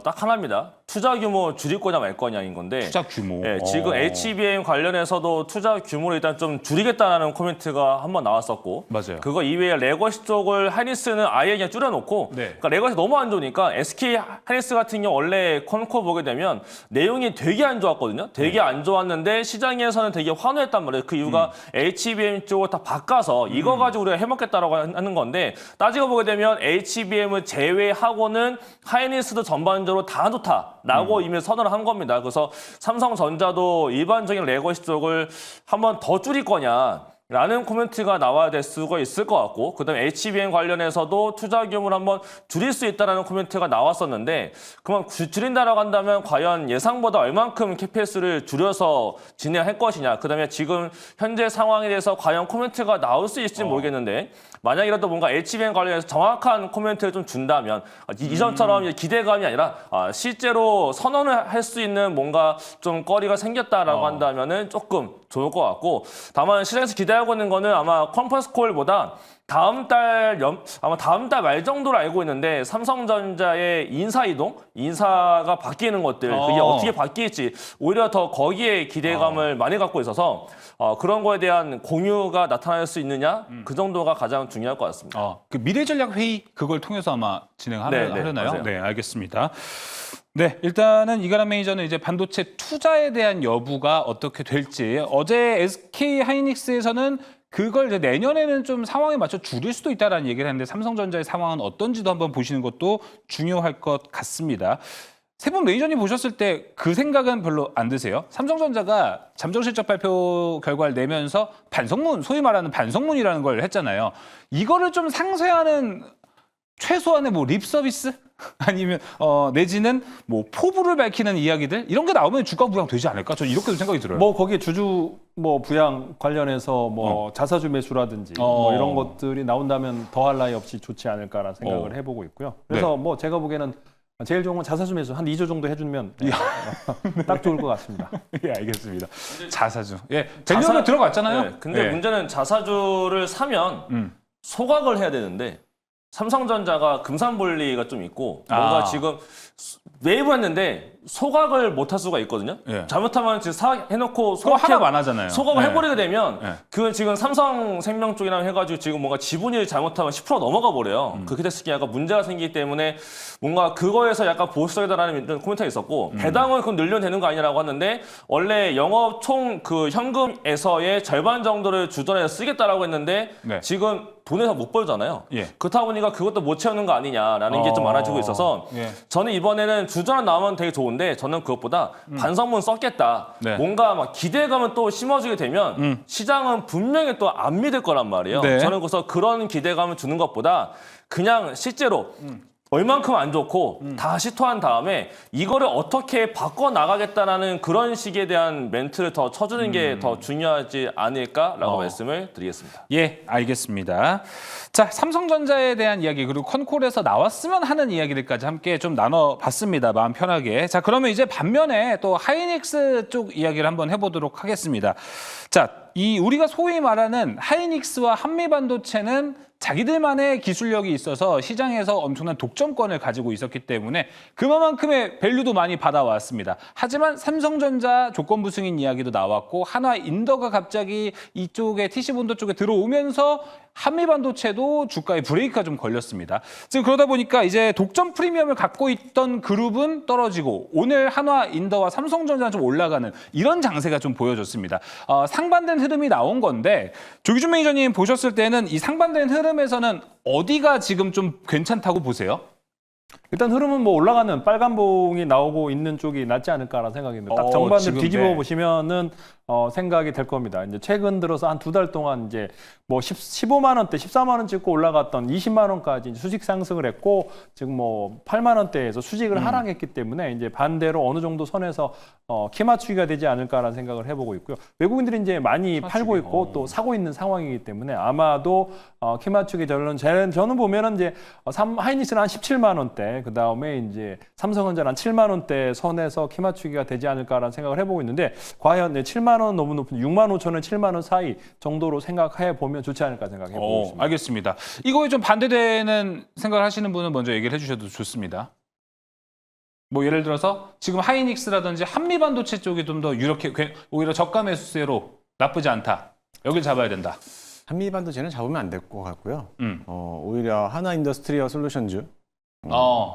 딱 하나입니다. 투자 규모 줄일 거냐 말 거냐인 건데 투자 규모. 예, 지금 HBM 관련해서도 투자 규모를 일단 좀 줄이겠다라는 코멘트가 한번 나왔었고 맞아요. 그거 이외에 레거시 쪽을 하이닉스는 아예 그냥 줄여놓고 네. 그러니까 레거시 너무 안 좋으니까 SK 하이닉스 같은 경우 원래 컨콜 보게 되면 내용이 되게 안 좋았거든요. 되게 안 좋았는데 시장에서는 되게 환호했단 말이에요. 그 이유가 HBM 쪽을 다 바꿔서 이거 가지고 우리가 해먹겠다라고 하는 건데 따지고 보게 되면 HBM을 제외하고는 하이닉스도 전반적으로 다 좋다라고 이미 선언을 한 겁니다. 그래서 삼성전자도 일반적인 레거시 쪽을 한번 더 줄일 거냐 라는 코멘트가 나와야 될 수가 있을 것 같고 그다음에 HBM 관련해서도 투자 규모를 한번 줄일 수 있다는 코멘트가 나왔었는데 그만 줄인다라고 한다면 과연 예상보다 얼만큼 캐패스를 줄여서 진행할 것이냐 그다음에 지금 현재 상황에 대해서 과연 코멘트가 나올 수 있을지 모르겠는데 만약이라도 뭔가 HBM 관련해서 정확한 코멘트를 좀 준다면 이전처럼 기대감이 아니라 실제로 선언을 할 수 있는 뭔가 좀 거리가 생겼다라고 한다면은 조금 좋을 것 같고 다만 시장에서 기대하고 있는 거는 아마 컨퍼런스 콜보다 다음 달 말 정도로 알고 있는데 삼성전자의 인사가 바뀌는 것들 그게 어떻게 바뀔지 오히려 더 거기에 기대감을 많이 갖고 있어서 그런 거에 대한 공유가 나타날 수 있느냐 그 정도가 가장 중요할 것 같습니다. 그 미래전략회의 그걸 통해서 아마 진행하려나요? 맞아요. 네, 알겠습니다. 네, 일단은 이가람 매니저는 이제 반도체 투자에 대한 여부가 어떻게 될지 어제 SK 하이닉스에서는 그걸 이제 내년에는 좀 상황에 맞춰 줄일 수도 있다라는 얘기를 했는데 삼성전자의 상황은 어떤지도 한번 보시는 것도 중요할 것 같습니다. 세 분 매니저님 보셨을 때 그 생각은 별로 안 드세요? 삼성전자가 잠정실적 발표 결과를 내면서 반성문, 소위 말하는 반성문이라는 걸 했잖아요. 이거를 좀 상쇄하는 최소한의 뭐 립 서비스 아니면 내지는 뭐 포부를 밝히는 이야기들 이런 게 나오면 주가 부양 되지 않을까? 저는 이렇게도 생각이 들어요. 뭐 거기에 주주 뭐 부양 관련해서 뭐 자사주 매수라든지 뭐 이런 것들이 나온다면 더할 나위 없이 좋지 않을까라는 생각을 해보고 있고요. 그래서 뭐 제가 보기에는 제일 좋은 건 자사주 매수 한 2조 정도 해주면 딱 좋을 것 같습니다. 예, 알겠습니다. 자사주. 예, 밸류업에 들어갔잖아요. 네, 근데 예. 문제는 자사주를 사면 소각을 해야 되는데 삼성전자가 금산분리가 좀 있고 뭔가 아. 지금 매입했는데 소각을 못할 수가 있거든요. 예. 잘못하면 지금 해놓고 그거 하나도 안 하잖아요. 소각을 네. 해버리게 되면 네. 그건 지금 삼성생명 쪽이랑 해가지고 지금 뭔가 지분율 잘못하면 10% 넘어가 버려요. 그렇게 됐을 때 약간 문제가 생기기 때문에 뭔가 그거에서 약간 보수적이다라는 이런 코멘트가 있었고 배당은 그건 늘려면 되는 거 아니냐라고 하는데 원래 영업 총 그 현금에서의 절반 정도를 주전에 쓰겠다라고 했는데 네. 지금 돈에서 못 벌잖아요. 예. 그렇다 보니까 그것도 못 채우는 거 아니냐라는 게 좀 많아지고 있어서 예. 저는 이번에는 주전 나오면 되게 좋은데 저는 그것보다 반성문 썼겠다. 네. 뭔가 막 기대감을 또 심어주게 되면 시장은 분명히 또 안 믿을 거란 말이에요. 네. 저는 그래서 그런 기대감을 주는 것보다 그냥 실제로 얼만큼 안 좋고 다 시토한 다음에 이거를 어떻게 바꿔나가겠다라는 그런 식에 대한 멘트를 더 쳐주는 게 더 중요하지 않을까라고 말씀을 드리겠습니다. 예, 알겠습니다. 자, 삼성전자에 대한 이야기 그리고 컨콜에서 나왔으면 하는 이야기들까지 함께 좀 나눠봤습니다. 마음 편하게. 자, 그러면 이제 반면에 또 하이닉스 쪽 이야기를 한번 해보도록 하겠습니다. 자, 이 우리가 소위 말하는 하이닉스와 한미반도체는 자기들만의 기술력이 있어서 시장에서 엄청난 독점권을 가지고 있었기 때문에 그만큼의 밸류도 많이 받아왔습니다. 하지만 삼성전자 조건부 승인 이야기도 나왔고 한화인더가 갑자기 이쪽에 TC본도 쪽에 들어오면서 한미반도체도 주가에 브레이크가 좀 걸렸습니다. 지금 그러다 보니까 이제 독점 프리미엄을 갖고 있던 그룹은 떨어지고 오늘 한화인더와 삼성전자는 좀 올라가는 이런 장세가 좀 보여졌습니다. 상반된 흐름이 나온 건데 조기준 매니저님 보셨을 때는 이 상반된 흐름에서는 어디가 지금 좀 괜찮다고 보세요? 일단 흐름은 뭐 올라가는 빨간 봉이 나오고 있는 쪽이 낫지 않을까라는 생각입니다. 딱 정반대로 지금, 뒤집어 네. 보시면은 생각이 될 겁니다. 이제 최근 들어서 한 2달 동안 이제 뭐 15만 원대, 14만 원 찍고 올라갔던 20만 원까지 이제 수직 상승을 했고 지금 뭐 8만 원대에서 수직을 하락했기 때문에 이제 반대로 어느 정도 선에서 키 맞추기가 되지 않을까라는 생각을 해보고 있고요. 외국인들이 이제 많이 팔고 있고 또 사고 있는 상황이기 때문에 아마도 키 맞추기 저는 보면은 이제 하이닉스는 한 17만 원대, 그 다음에 이제 삼성전자는 한 7만 원대 선에서 키 맞추기가 되지 않을까라는 생각을 해보고 있는데 과연 7만 원 너무 높은 6만 5천 원, 7만 원 사이 정도로 생각해 보면 좋지 않을까 생각해 보고 있습니다. 알겠습니다. 이거에 좀 반대되는 생각을 하시는 분은 먼저 얘기를 해주셔도 좋습니다. 뭐 예를 들어서 지금 하이닉스라든지 한미반도체 쪽이 좀 더 이렇게 오히려 저가 매수세로 나쁘지 않다. 여길 잡아야 된다. 한미반도체는 잡으면 안 될 것 같고요. 오히려 하나인더스트리얼 솔루션즈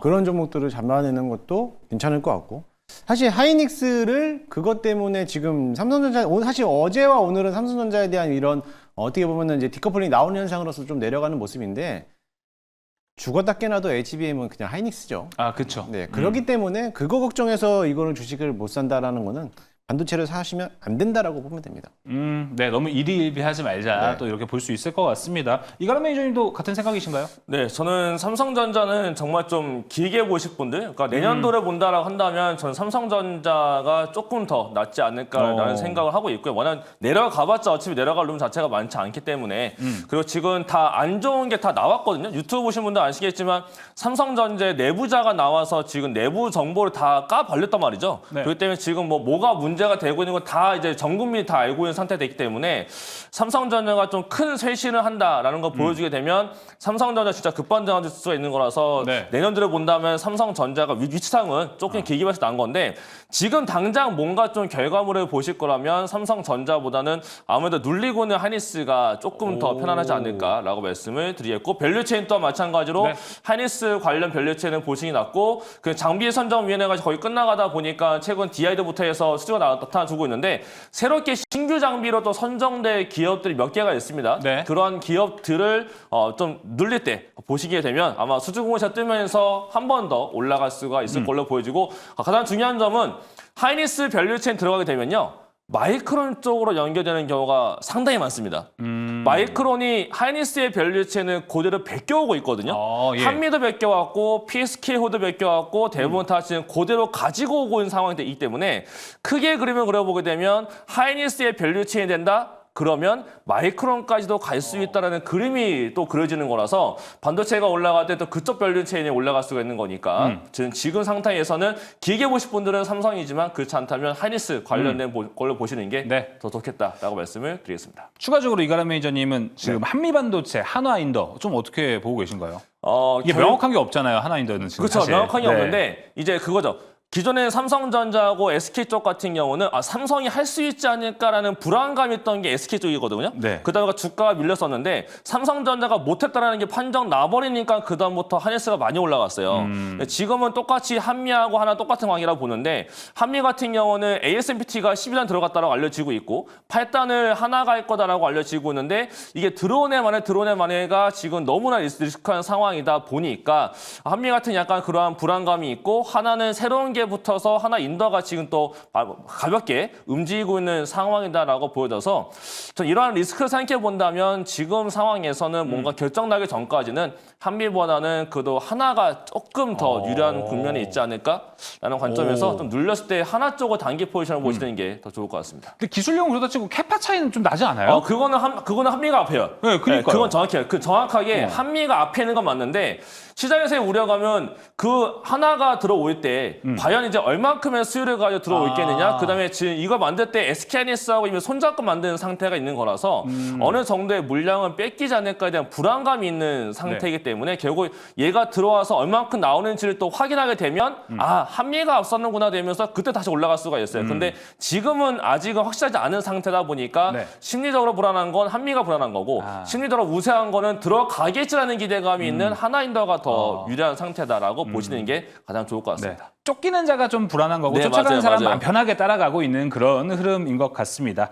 그런 종목들을 잡아내는 것도 괜찮을 것 같고 사실 하이닉스를 그것 때문에 지금 삼성전자 사실 어제와 오늘은 삼성전자에 대한 이런 어떻게 보면은 이제 디커플링이 나오는 현상으로서 좀 내려가는 모습인데 죽었다 깨나도 HBM은 그냥 하이닉스죠. 아, 그렇죠. 네, 그렇기 때문에 그거 걱정해서 이거는 주식을 못 산다라는 거는 반도체를 사시면 안 된다라고 보면 됩니다. 네, 너무 일희일비하지 말자. 네. 또 이렇게 볼 수 있을 것 같습니다. 이가람 매니저님도 같은 생각이신가요? 네, 저는 삼성전자는 정말 좀 길게 보실 분들, 그러니까 내년도를 본다라고 한다면 저는 삼성전자가 조금 더 낫지 않을까라는 생각을 하고 있고요. 워낙 내려가봤자 어차피 내려갈 룸 자체가 많지 않기 때문에 그리고 지금 다 안 좋은 게 다 나왔거든요. 유튜브 보신 분들 아시겠지만 삼성전자의 내부자가 나와서 지금 내부 정보를 다 까발렸단 말이죠. 네. 그렇기 때문에 지금 뭐가 문제가 되고 있는 건 다 이제 전 국민이 다 알고 있는 상태가 되기 때문에 삼성전자가 좀 큰 쇄신을 한다라는 걸 보여주게 되면 삼성전자 진짜 급반등할 수가 있는 거라서 네. 내년도를 본다면 삼성전자가 위치상은 조금 길게 봐서 난 건데 지금 당장 뭔가 좀 결과물을 보실 거라면 삼성전자보다는 아무래도 눌리고 있는 하이닉스가 조금 더 편안하지 않을까라고 말씀을 드리겠고 밸류체인 또한 마찬가지로 네. 하이닉스 관련 밸류체인은 보시기 낮고 그 장비 선정위원회가 거의 끝나가다 보니까 최근 DID부터 해서 수주가 나타나주고 있는데 새롭게 신규 장비로 또 선정될 기업들이 몇 개가 있습니다. 네. 그러한 기업들을 좀 눌릴 때 보시게 되면 아마 수주공시가 뜨면서 한 번 더 올라갈 수가 있을 걸로 보여지고 가장 중요한 점은 하이닉스 밸류체인 들어가게 되면요. 마이크론 쪽으로 연결되는 경우가 상당히 많습니다. 마이크론이 하이닉스의 밸류체인을 그대로 베껴오고 있거든요. 예. 한미도 베껴왔고 PSK호도 베껴왔고 대부분 다 지금 그대로 가지고 오고 있는 상황이기 때문에 크게 그림을 그려보게 되면 하이닉스의 밸류체인이 된다? 그러면 마이크론까지도 갈 수 있다라는 그림이 또 그려지는 거라서 반도체가 올라갈 때 또 그쪽 밸류 체인이 올라갈 수가 있는 거니까 지금 상태에서는 길게 보실 분들은 삼성이지만 그렇지 않다면 하이닉스 관련된 걸로 보시는 게 더 네. 좋겠다라고 말씀을 드리겠습니다. 추가적으로 이가람 매니저님은 지금 한미반도체, 한화인더 좀 어떻게 보고 계신가요? 이게 결- 명확한 게 없잖아요. 한화인더는 지금 그렇죠. 사실. 명확한 게 네. 없는데 이제 그거죠. 기존에 삼성전자하고 SK 쪽 같은 경우는 삼성이 할 수 있지 않을까라는 불안감이 있던 게 SK 쪽이거든요. 네. 그다음에 주가가 밀렸었는데 삼성전자가 못했다라는 게 판정 나버리니까 그다음부터 하이닉스가 많이 올라갔어요. 근데 지금은 똑같이 한미하고 하나 똑같은 관계라고 보는데 한미 같은 경우는 ASMPT가 12단 들어갔다라고 알려지고 있고 8단을 하나가 할 거다라고 알려지고 있는데 이게 들어오네만에가 지금 너무나 리스크한 상황이다 보니까 한미 같은 약간 그러한 불안감이 있고 하나는 새로운 게 붙어서 하나 인더가 지금 또 가볍게 움직이고 있는 상황이다라고 보여져서 전 이러한 리스크를 생각해 본다면 지금 상황에서는 뭔가 결정나기 전까지는 한미보다는 그래도 하나가 조금 더 유리한 국면이 있지 않을까라는 관점에서 좀 눌렸을 때 하나 쪽을 단기 포지션을 보시는 게 더 좋을 것 같습니다. 근데 기술력은 그러다 치고 캐파 차이는 좀 나지 않아요? 그거는 한미가 앞에요. 네, 그러니까요. 그건 정확해요. 정확하게 한미가 앞에 있는 건 맞는데 시장에서의 우려감은 그 하나가 들어올 때 과연 이제 얼만큼의 수요를 가지고 들어올 겠느냐. 그다음에 지금 이거 만들 때 SK하이닉스하고 이미 손잡고 만드는 상태가 있는 거라서 어느 정도의 물량은 뺏기지 않을까에 대한 불안감이 있는 상태이기 때문에 결국 얘가 들어와서 얼만큼 나오는지를 또 확인하게 되면 한미가 앞섰는구나 되면서 그때 다시 올라갈 수가 있어요. 근데 지금은 아직은 확실하지 않은 상태다 보니까 네. 심리적으로 불안한 건 한미가 불안한 거고 심리적으로 우세한 거는 들어가겠지라는 기대감이 있는 하나인더가 더 유리한 상태다라고 보시는 게 가장 좋을 것 네. 같습니다. 쫓기는 자가 좀 불안한 거고 네, 쫓아가는 맞아요, 사람은 맞아요. 마음 편하게 따라가고 있는 그런 흐름인 것 같습니다.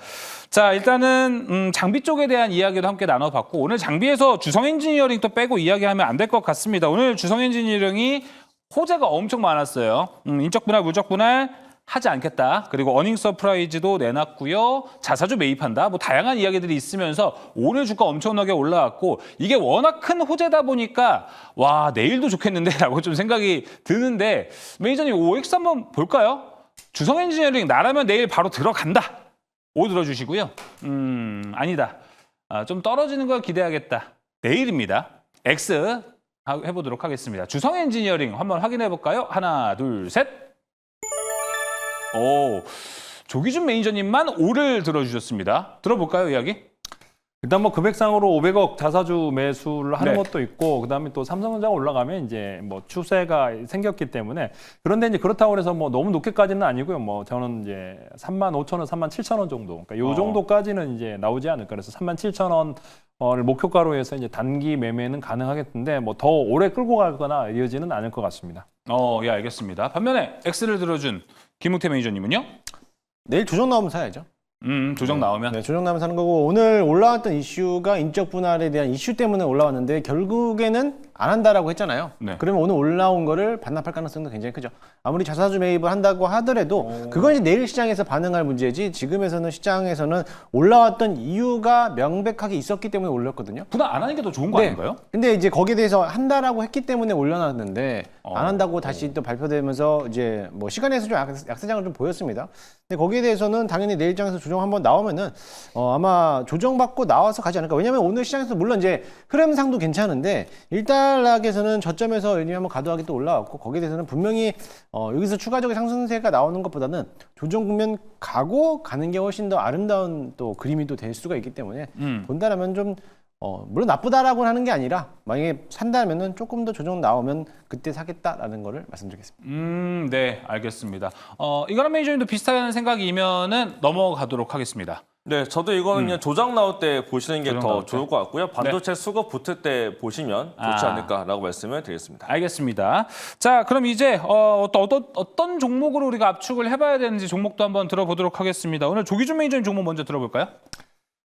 자, 일단은 장비 쪽에 대한 이야기도 함께 나눠봤고 오늘 장비에서 주성 엔지니어링 또 빼고 이야기하면 안 될 것 같습니다. 오늘 주성 엔지니어링이 호재가 엄청 많았어요. 인적 분할, 물적 분할 하지 않겠다. 그리고 어닝 서프라이즈도 내놨고요. 자사주 매입한다. 뭐 다양한 이야기들이 있으면서 오늘 주가 엄청나게 올라왔고 이게 워낙 큰 호재다 보니까 와 내일도 좋겠는데라고 좀 생각이 드는데 매니저님 OX 한번 볼까요? 주성 엔지니어링 나라면 내일 바로 들어간다. O 들어주시고요. 아니다. 좀 떨어지는 걸 기대하겠다. 내일입니다. X 해보도록 하겠습니다. 주성 엔지니어링 한번 확인해 볼까요? 하나, 둘, 셋. 오, 조기준 매니저님만 5를 들어주셨습니다. 들어볼까요, 이야기? 일단 뭐 금액상으로 500억 자사주 매수를 하는 네. 것도 있고 그다음에 또 삼성전자가 올라가면 이제 뭐 추세가 생겼기 때문에 그런데 이제 그렇다고 해서 뭐 너무 높게까지는 아니고요. 뭐 저는 이제 35,000원, 37,000원 정도. 그러니까 요 정도까지는 이제 나오지 않을까. 그래서 37,000원을 목표가로 해서 이제 단기 매매는 가능하겠는데 뭐 더 오래 끌고 가거나 이어지는 않을 것 같습니다. 예, 알겠습니다. 반면에 X를 들어준 김웅태 매니저님은요? 내일 조정 나오면 사야죠. 조정 나오면. 네, 조정 나오면 사는 거고 오늘 올라왔던 이슈가 인적 분할에 대한 이슈 때문에 올라왔는데 결국에는 안 한다라고 했잖아요. 네. 그러면 오늘 올라온 거를 반납할 가능성도 굉장히 크죠. 아무리 자사주 매입을 한다고 하더라도 그건 이제 내일 시장에서 반응할 문제지 지금에서는 시장에서는 올라왔던 이유가 명백하게 있었기 때문에 올렸거든요. 분할 안 하는 게 더 좋은 거 아닌가요? 근데 이제 거기에 대해서 한다라고 했기 때문에 올려놨는데 안 한다고 다시 또 발표되면서 이제 뭐 시간에서 좀 약세장을 좀 보였습니다. 근데 거기에 대해서는 당연히 내일 장에서 조정 한번 나오면은 아마 조정받고 나와서 가지 않을까. 왜냐면 오늘 시장에서 물론 이제 흐름상도 괜찮은데 일단락에서는 저점에서 한번 과도하게 또 올라왔고 거기에 대해서는 분명히 여기서 추가적인 상승세가 나오는 것보다는 조정 국면 가고 가는 게 훨씬 더 아름다운 또 그림이 또 될 수가 있기 때문에 본다라면 좀 물론 나쁘다라고 하는 게 아니라 만약에 산다면은 조금 더 조정 나오면 그때 사겠다라는 거를 말씀드리겠습니다. 네, 알겠습니다. 이거랑 매니저님도 비슷한 생각이면은 넘어가도록 하겠습니다. 네, 저도 이거는 그냥 조정 나올 때 보시는 게 조정 더 나올 때. 좋을 것 같고요. 반도체 수급 붙을 때 보시면 좋지 않을까라고 말씀을 드리겠습니다. 알겠습니다. 자, 그럼 이제 어떤 종목으로 우리가 압축을 해봐야 되는지 종목도 한번 들어보도록 하겠습니다. 오늘 조기준 매니저님 종목 먼저 들어볼까요?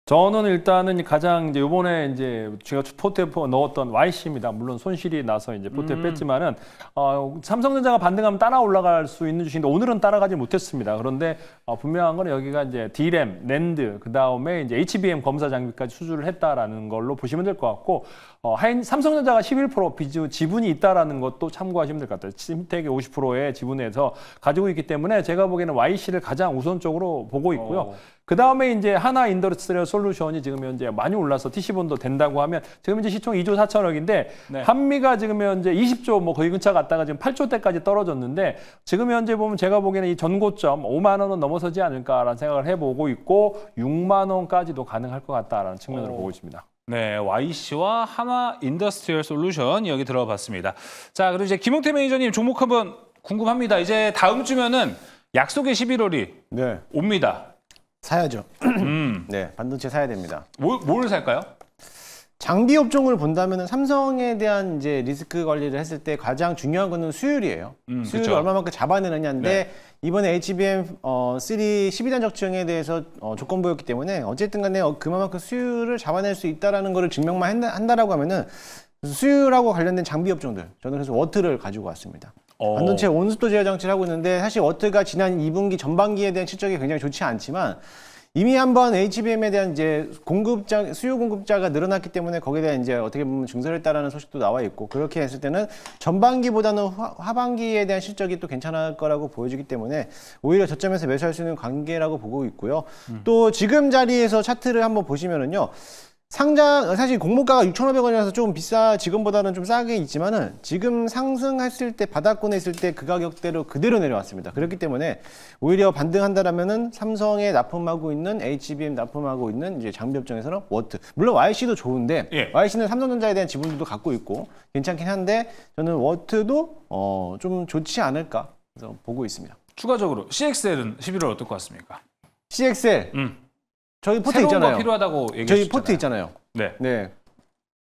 저는 일단은 가장 이제 요번에 이제 제가 포트에 넣었던 YC입니다. 물론 손실이 나서 이제 포트에 뺐지만은 삼성전자가 반등하면 따라 올라갈 수 있는 주식인데 오늘은 따라가지 못했습니다. 그런데 분명한 건 여기가 이제 D램, 낸드, 그 다음에 이제 HBM 검사 장비까지 수주를 했다라는 걸로 보시면 될 것 같고 삼성전자가 11% 지분이 있다라는 것도 참고하시면 될 것 같아요. 신텍의 50%의 지분에서 가지고 있기 때문에 제가 보기에는 YC를 가장 우선적으로 보고 있고요. 그 다음에 이제 하나 인더스트리얼 솔루션이 지금 현재 많이 올라서 TC본도 된다고 하면 지금 이제 시총 2조 4천억인데 네. 한미가 지금 현재 20조 뭐 거의 근처 갔다가 지금 8조대까지 떨어졌는데 지금 현재 보면 제가 보기에는 이 전고점 5만 원은 넘어서지 않을까라는 생각을 해보고 있고 6만 원까지도 가능할 것 같다라는 측면으로 보고 있습니다. 네, YC와 한화 인더스트리얼 솔루션 여기 들어봤습니다. 자, 그리고 이제 김용태 매니저님 종목 한번 궁금합니다. 이제 다음 주면은 약속의 11월이 네, 옵니다. 사야죠. 네, 반도체 사야 됩니다. 뭘 살까요? 장비 업종을 본다면 삼성에 대한 이제 리스크 관리를 했을 때 가장 중요한 거는 수율이에요. 수율을 그쵸. 얼마만큼 잡아내느냐인데 이번에 HBM 3 12단 적정에 대해서 조건부였기 때문에 어쨌든 간에 그만큼 수율을 잡아낼 수 있다라는 거를 증명만 한다라고 하면은 수율하고 관련된 장비 업종들 저는 그래서 워트를 가지고 왔습니다. 반도체 온습도 제어 장치를 하고 있는데 사실 워트가 지난 2분기 전반기에 대한 실적이 굉장히 좋지 않지만 이미 한번 HBM에 대한 이제 수요 공급자가 늘어났기 때문에 거기에 대한 이제 어떻게 보면 증설했다라는 소식도 나와 있고 그렇게 했을 때는 전반기보다는 하반기에 대한 실적이 또 괜찮을 거라고 보여지기 때문에 오히려 저점에서 매수할 수 있는 관계라고 보고 있고요. 또 지금 자리에서 차트를 한번 보시면은요. 사실 공모가가 6,500원이라서 좀 지금보다는 좀 싸게 있지만은 지금 상승했을 때 바닥권에 있을 때 그 가격대로 그대로 내려왔습니다. 그렇기 때문에 오히려 반등한다라면은 삼성에 납품하고 있는 HBM 납품하고 있는 이제 장비 업종에서는 워트. 물론 YC도 좋은데 YC는 삼성전자에 대한 지분도 갖고 있고 괜찮긴 한데 저는 워트도 좀 좋지 않을까 그래서 보고 있습니다. 추가적으로 CXL은 11월 어떨 것 같습니까? CXL 저희 포트 새로운 있잖아요. 거 필요하다고 얘기해 저희 주셨잖아요. 포트 있잖아요. 네. 네.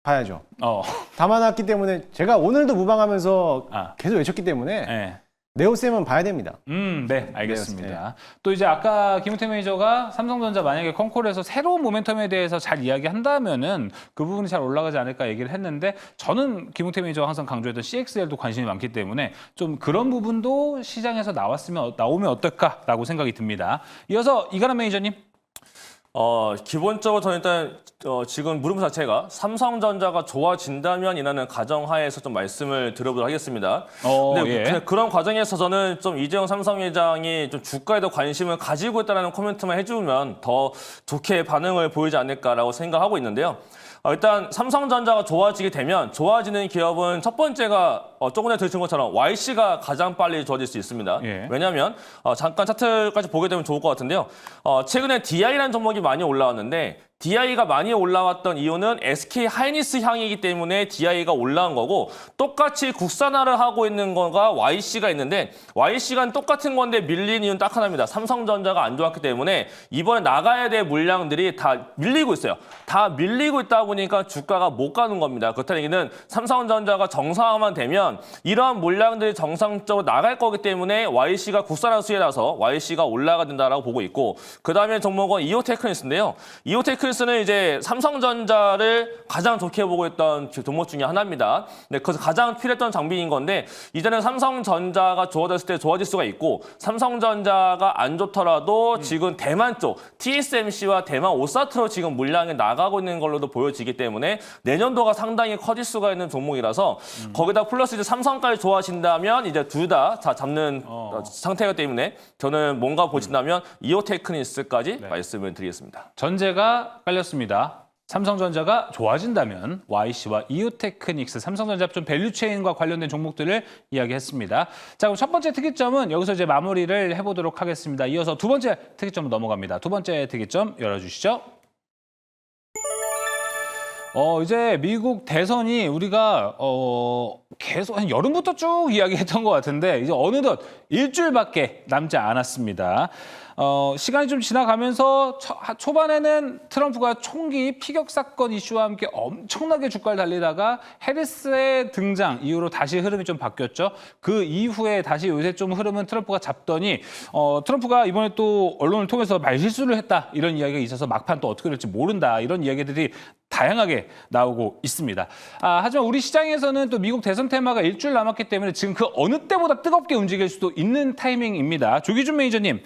봐야죠. 어. 담아놨기 때문에 제가 오늘도 무방하면서 아. 계속 외쳤기 때문에 네. 네오셈은 봐야 됩니다. 네, 알겠습니다. 또 이제 아까 김우태 매니저가 삼성전자 만약에 컨콜에서 새로운 모멘텀에 대해서 잘 이야기한다면은 그 부분이 잘 올라가지 않을까 얘기를 했는데 저는 김우태 매니저가 항상 강조했던 CXL도 관심이 많기 때문에 좀 그런 부분도 시장에서 나오면 어떨까라고 생각이 듭니다. 이어서 이가람 매니저님. 기본적으로 저는 일단 지금 물음 자체가 삼성전자가 좋아진다면이라는 가정하에서 좀 말씀을 드려보도록 하겠습니다. 근데 그런 과정에서 저는 좀 이재용 삼성회장이 좀 주가에 더 관심을 가지고 있다는 코멘트만 해주면 더 좋게 반응을 보이지 않을까라고 생각하고 있는데요. 일단 삼성전자가 좋아지게 되면 좋아지는 기업은 첫 번째가 조금 전에 들으신 것처럼 YC가 가장 빨리 좋아질 수 있습니다. 왜냐하면 잠깐 차트까지 보게 되면 좋을 것 같은데요. 최근에 DI라는 종목이 많이 올라왔는데 DI가 많이 올라왔던 이유는 SK 하이닉스 향이기 때문에 DI가 올라온 거고 똑같이 국산화를 하고 있는 거가 YC가 있는데 YC가 똑같은 건데 밀린 이유는 딱 하나입니다. 삼성전자가 안 좋았기 때문에 이번에 나가야 될 물량들이 다 밀리고 있어요. 다 밀리고 있다 보니까 주가가 못 가는 겁니다. 그렇다는 얘기는 삼성전자가 정상화만 되면 이러한 물량들이 정상적으로 나갈 거기 때문에 YC가 국산화 수에 나서 YC가 올라가 된다라고 보고 있고 그다음에 종목은 이오테크니스인데요. 이오테크니스는 이제 삼성전자를 가장 좋게 보고 있던 종목 중에 하나입니다. 네, 그래서 가장 필요했던 장비인 건데 이제는 삼성전자가 좋아졌을 때 좋아질 수가 있고 삼성전자가 안 좋더라도 지금 대만 쪽 TSMC와 대만 오사트로 지금 물량이 나가고 있는 걸로도 보여지기 때문에 내년도가 상당히 커질 수가 있는 종목이라서 거기다 플러스 이제 삼성까지 좋아진다면 이제 둘 다 잡는 상태이기 때문에 저는 뭔가 보신다면 이오테크니스까지 말씀을 드리겠습니다. 전제가 깔렸습니다. 삼성전자가 좋아진다면 YC와 이오테크닉스, 삼성전자 좀 밸류체인과 관련된 종목들을 이야기했습니다. 자, 그럼 첫 번째 특이점은 여기서 이제 마무리를 해보도록 하겠습니다. 이어서 두 번째 특이점으로 넘어갑니다. 두 번째 특이점 열어주시죠. 이제 미국 대선이 우리가 계속 한 여름부터 쭉 이야기했던 것 같은데 이제 어느덧 일주일밖에 남지 않았습니다. 시간이 좀 지나가면서 초반에는 트럼프가 총기 피격 사건 이슈와 함께 엄청나게 주가를 달리다가 해리스의 등장 이후로 다시 흐름이 좀 바뀌었죠. 그 이후에 다시 요새 좀 흐름은 트럼프가 잡더니 트럼프가 이번에 또 언론을 통해서 말실수를 했다 이런 이야기가 있어서 막판 또 어떻게 될지 모른다 이런 이야기들이 다양하게 나오고 있습니다. 하지만 우리 시장에서는 또 미국 대선 테마가 일주일 남았기 때문에 지금 그 어느 때보다 뜨겁게 움직일 수도 있는 타이밍입니다. 조기준 매니저님.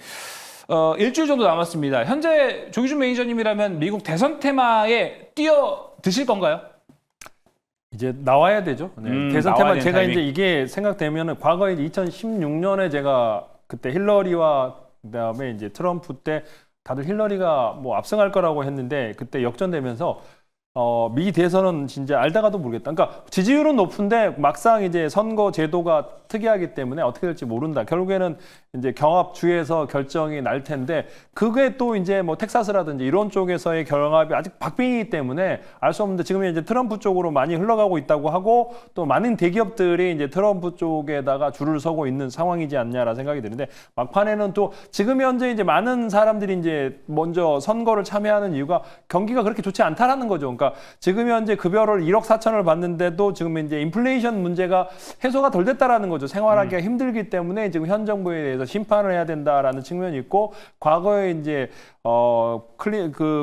일주일 정도 남았습니다. 현재 조기준 매니저님이라면 미국 대선 테마에 뛰어드실 건가요? 이제 나와야 되죠. 대선 나와야 테마 되는 제가 타이밍. 이제 이게 생각되면은 과거에 2016년에 제가 그때 힐러리와 그다음에 이제 트럼프 때 다들 힐러리가 뭐 압승할 거라고 했는데 그때 역전되면서 미 대선은 진짜 알다가도 모르겠다. 그러니까 지지율은 높은데 막상 이제 선거 제도가 특이하기 때문에 어떻게 될지 모른다. 결국에는 이제 경합주에서 결정이 날 텐데 그게 또 이제 뭐 텍사스라든지 이런 쪽에서의 경합이 아직 박빙이기 때문에 알 수 없는데 지금 이제 트럼프 쪽으로 많이 흘러가고 있다고 하고 또 많은 대기업들이 이제 트럼프 쪽에다가 줄을 서고 있는 상황이지 않냐라는 생각이 드는데 막판에는 또 지금 현재 이제 많은 사람들이 이제 먼저 선거를 참여하는 이유가 경기가 그렇게 좋지 않다라는 거죠. 그러니까 지금 현재 급여를 1억 4천을 받는데도 지금 이제 인플레이션 문제가 해소가 덜 됐다라는 거죠. 생활하기가 힘들기 때문에 지금 현 정부에 대해서 심판을 해야 된다라는 측면이 있고 과거에 이제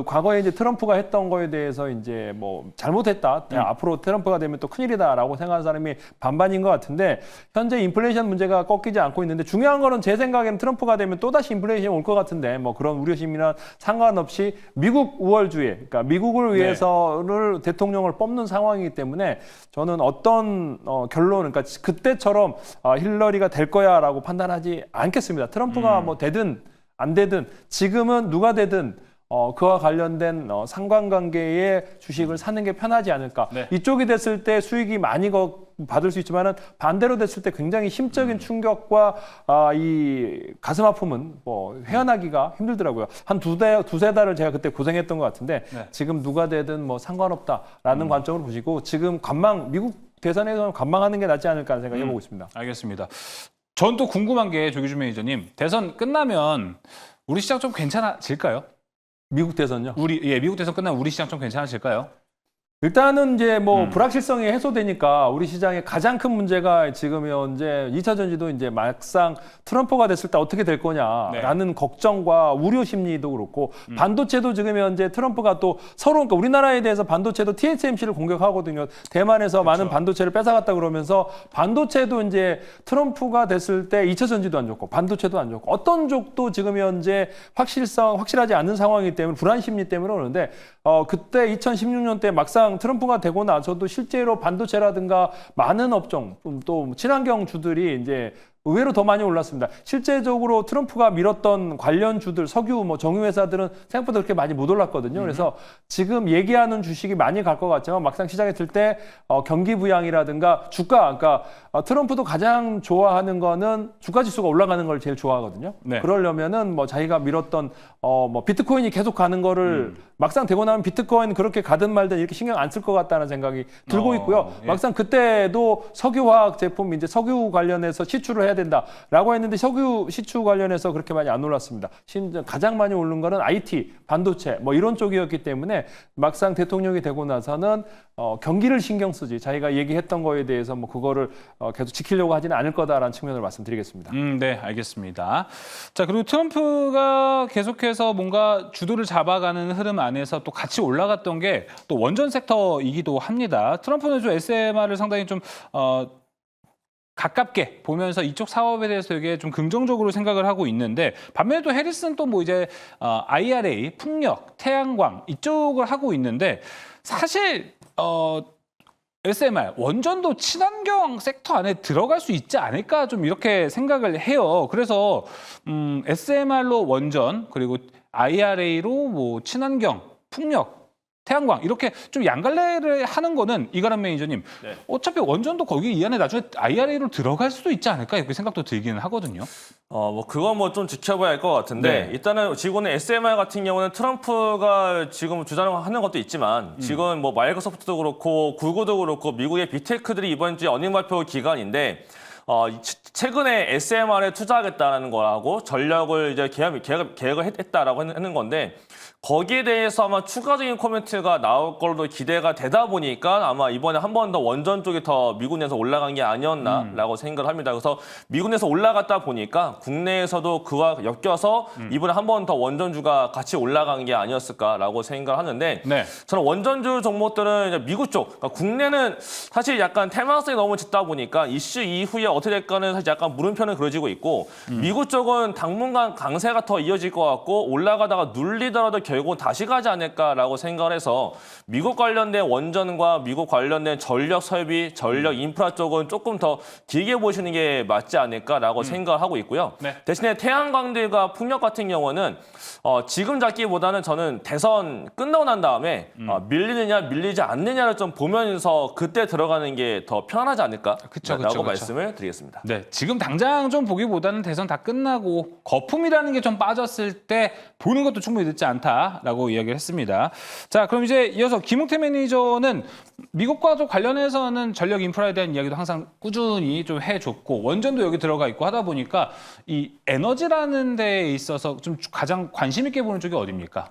과거에 이제 트럼프가 했던 거에 대해서 이제 뭐 잘못했다. 앞으로 트럼프가 되면 또 큰일이다라고 생각하는 사람이 반반인 것 같은데 현재 인플레이션 문제가 꺾이지 않고 있는데 중요한 거는 제 생각에는 트럼프가 되면 또다시 인플레이션이 올 것 같은데 뭐 그런 우려심이나 상관없이 미국 우월주의, 그러니까 미국을 위해서를 대통령을 뽑는 상황이기 때문에 저는 어떤 결론, 그러니까 그때처럼 힐러리가 될 거야라고 판단하지 않겠습니다. 트럼프가 뭐 되든 안 되든 지금은 누가 되든 그와 관련된 상관관계의 주식을 사는 게 편하지 않을까. 네. 이쪽이 됐을 때 수익이 많이 받을 수 있지만은 반대로 됐을 때 굉장히 심적인 충격과 이 가슴 아픔은 뭐 회연하기가 힘들더라고요. 한 두세 달을 제가 그때 고생했던 것 같은데 네. 지금 누가 되든 뭐 상관없다라는 관점으로 보시고 지금 미국 대선에서는 관망하는 게 낫지 않을까 생각해 보고 있습니다. 알겠습니다. 전 또 궁금한 게 조기준 매니저님, 대선 끝나면 우리 시장 좀 괜찮아질까요? 미국 대선요? 미국 대선 끝나면 우리 시장 좀 괜찮아질까요? 일단은 이제 뭐 불확실성이 해소되니까 우리 시장의 가장 큰 문제가 지금 현재 2차 전지도 이제 막상 트럼프가 됐을 때 어떻게 될 거냐라는 걱정과 우려 심리도 그렇고 반도체도 지금 현재 트럼프가 또 서로 그러니까 우리나라에 대해서 반도체도 TSMC를 공격하거든요. 대만에서 많은 반도체를 뺏어갔다 그러면서 반도체도 이제 트럼프가 됐을 때 2차 전지도 안 좋고 반도체도 안 좋고 어떤 쪽도 지금 현재 확실하지 않은 상황이기 때문에 불안 심리 때문에 오는데 그때 2016년 때 막상 트럼프가 되고 나서도 실제로 반도체라든가 많은 업종 또 친환경 주들이 이제 의외로 더 많이 올랐습니다. 실제적으로 트럼프가 밀었던 관련 주들, 석유, 뭐 정유회사들은 생각보다 그렇게 많이 못 올랐거든요. 그래서 지금 얘기하는 주식이 많이 갈 것 같지만 막상 시장에 들 때 경기 부양이라든가 주가, 그러니까 트럼프도 가장 좋아하는 거는 주가 지수가 올라가는 걸 제일 좋아하거든요. 네. 그러려면은 뭐 자기가 밀었던 뭐 비트코인이 계속 가는 거를 막상 되고 나면 비트코인 그렇게 가든 말든 이렇게 신경 안 쓸 것 같다는 생각이 들고 있고요. 예. 막상 그때도 석유화학 제품 이제 석유 관련해서 시추를 해야 된다라고 했는데 석유 시추 관련해서 그렇게 많이 안 올랐습니다. 심지어 가장 많이 오른 거는 IT, 반도체 뭐 이런 쪽이었기 때문에 막상 대통령이 되고 나서는 경기를 신경 쓰지 자기가 얘기했던 거에 대해서 뭐 그거를 계속 지키려고 하지는 않을 거다라는 측면을 말씀드리겠습니다. 네, 알겠습니다. 자, 그리고 트럼프가 계속해서 뭔가 주도를 잡아가는 흐름 안에서 또 같이 올라갔던 게 또 원전 섹터이기도 합니다. 트럼프는 좀 SMR을 상당히 좀 가깝게 보면서 이쪽 사업에 대해서 되게 좀 긍정적으로 생각을 하고 있는데 반면에 또 해리스는 또 뭐 이제 IRA, 풍력, 태양광 이쪽을 하고 있는데 사실 SMR, 원전도 친환경 섹터 안에 들어갈 수 있지 않을까 좀 이렇게 생각을 해요. 그래서 SMR로 원전 그리고 IRA로 뭐 친환경, 풍력, 태양광 이렇게 좀 양갈래를 하는 거는 이가람 매니저님 네. 어차피 원전도 거기 이 안에 나중에 IRA로 들어갈 수도 있지 않을까 이렇게 생각도 들기는 하거든요. 뭐 그건 뭐 좀 지켜봐야 할 것 같은데 네. 일단은 지금은 SMR 같은 경우는 트럼프가 지금 주장하는 것도 있지만 지금 뭐 마이크로소프트도 그렇고 구글도 그렇고 미국의 빅테크들이 이번 주에 어닝 발표 기간인데 최근에 SMR에 투자하겠다는 거라고 전력을 이제 계획을 했다라고 하는 건데 거기에 대해서 아마 추가적인 코멘트가 나올 걸로 기대가 되다 보니까 아마 이번에 한 번 더 원전 쪽이 더 미국 내에서 올라간 게 아니었나라고 생각을 합니다. 그래서 미국 내에서 올라갔다 보니까 국내에서도 그와 엮여서 이번에 한 번 더 원전주가 같이 올라간 게 아니었을까라고 생각을 하는데 네. 저는 원전주 종목들은 이제 미국 쪽, 그러니까 국내는 사실 약간 테마성이 너무 짙다 보니까 이슈 이후에 어떻게 될까는 사실 약간 물음표는 그려지고 있고 미국 쪽은 당분간 강세가 더 이어질 것 같고 올라가다가 눌리더라도 되고 다시 가지 않을까라고 생각을 해서 미국 관련된 원전과 미국 관련된 전력 설비, 전력 인프라 쪽은 조금 더 길게 보시는 게 맞지 않을까라고 생각을 하고 있고요. 네. 대신에 태양광들과 풍력 같은 경우는 지금 잡기보다는 저는 대선 끝나고 난 다음에 밀리느냐 밀리지 않느냐를 좀 보면서 그때 들어가는 게 더 편하지 않을까라고 그쵸, 그쵸. 말씀을 드리겠습니다. 네, 지금 당장 좀 보기보다는 대선 다 끝나고 거품이라는 게 좀 빠졌을 때 보는 것도 충분히 늦지 않다라고 이야기를 했습니다. 자, 그럼 이제 이어서 김웅태 매니저는 미국과도 관련해서는 전력 인프라에 대한 이야기도 항상 꾸준히 좀 해줬고 원전도 여기 들어가 있고 하다 보니까 이 에너지라는 데에 있어서 좀 가장 관심 있게 보는 쪽이 어디입니까?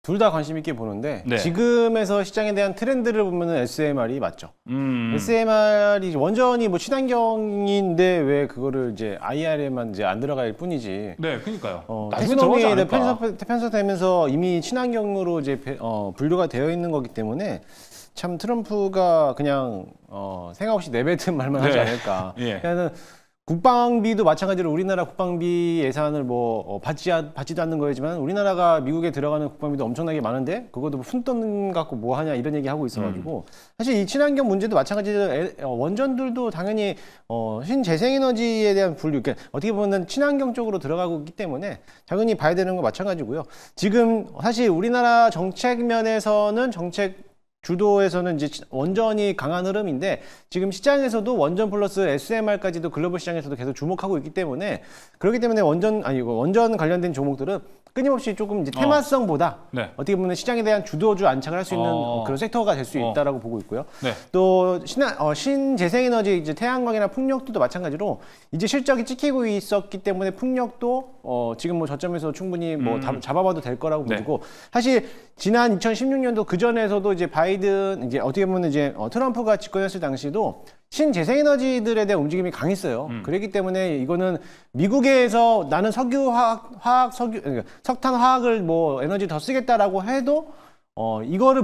둘 다 관심 있게 보는데 네. 지금에서 시장에 대한 트렌드를 보면은 SMR이 맞죠. SMR이 원전이 뭐 친환경인데 왜 그거를 이제 IR에만 이제 안 들어갈 뿐이지. 네, 그러니까요. 텍스노미에 편성되면서 이미 친환경으로 이제 분류가 되어 있는 거기 때문에 참 트럼프가 그냥 생각 없이 내뱉은 말만 하지 네. 않을까. 예. 그냥 국방비도 마찬가지로 우리나라 국방비 예산을 뭐 받지도 않는 거지만 우리나라가 미국에 들어가는 국방비도 엄청나게 많은데 그것도 푼돈 갖고 뭐 하냐 이런 얘기 하고 있어가지고 사실 이 친환경 문제도 마찬가지로 원전들도 당연히 신재생에너지에 대한 분류, 그러니까 어떻게 보면 친환경 쪽으로 들어가고 있기 때문에 당연히 봐야 되는 거 마찬가지고요. 지금 사실 우리나라 정책 면에서는 주도에서는 이제 원전이 강한 흐름인데 지금 시장에서도 원전 플러스 SMR까지도 글로벌 시장에서도 계속 주목하고 있기 때문에 그렇기 때문에 원전 관련된 종목들은 끊임없이 조금 이제 테마성보다 네. 어떻게 보면 시장에 대한 주도주 안착을 할 수 있는 그런 섹터가 될 수 있다라고 보고 있고요. 네. 또 신재생에너지 이제 태양광이나 풍력도 마찬가지로 이제 실적이 찍히고 있었기 때문에 풍력도 지금 뭐 저점에서 충분히 뭐 잡아봐도 될 거라고 네. 보고 사실 지난 2016년도 그 전에서도 이제 바이든 이제 어떻게 보면 이제 트럼프가 집권했을 당시도 신재생에너지들에 대한 움직임이 강했어요. 그렇기 때문에 이거는 미국에서 나는 석탄 화학을 뭐 에너지 더 쓰겠다라고 해도 이거를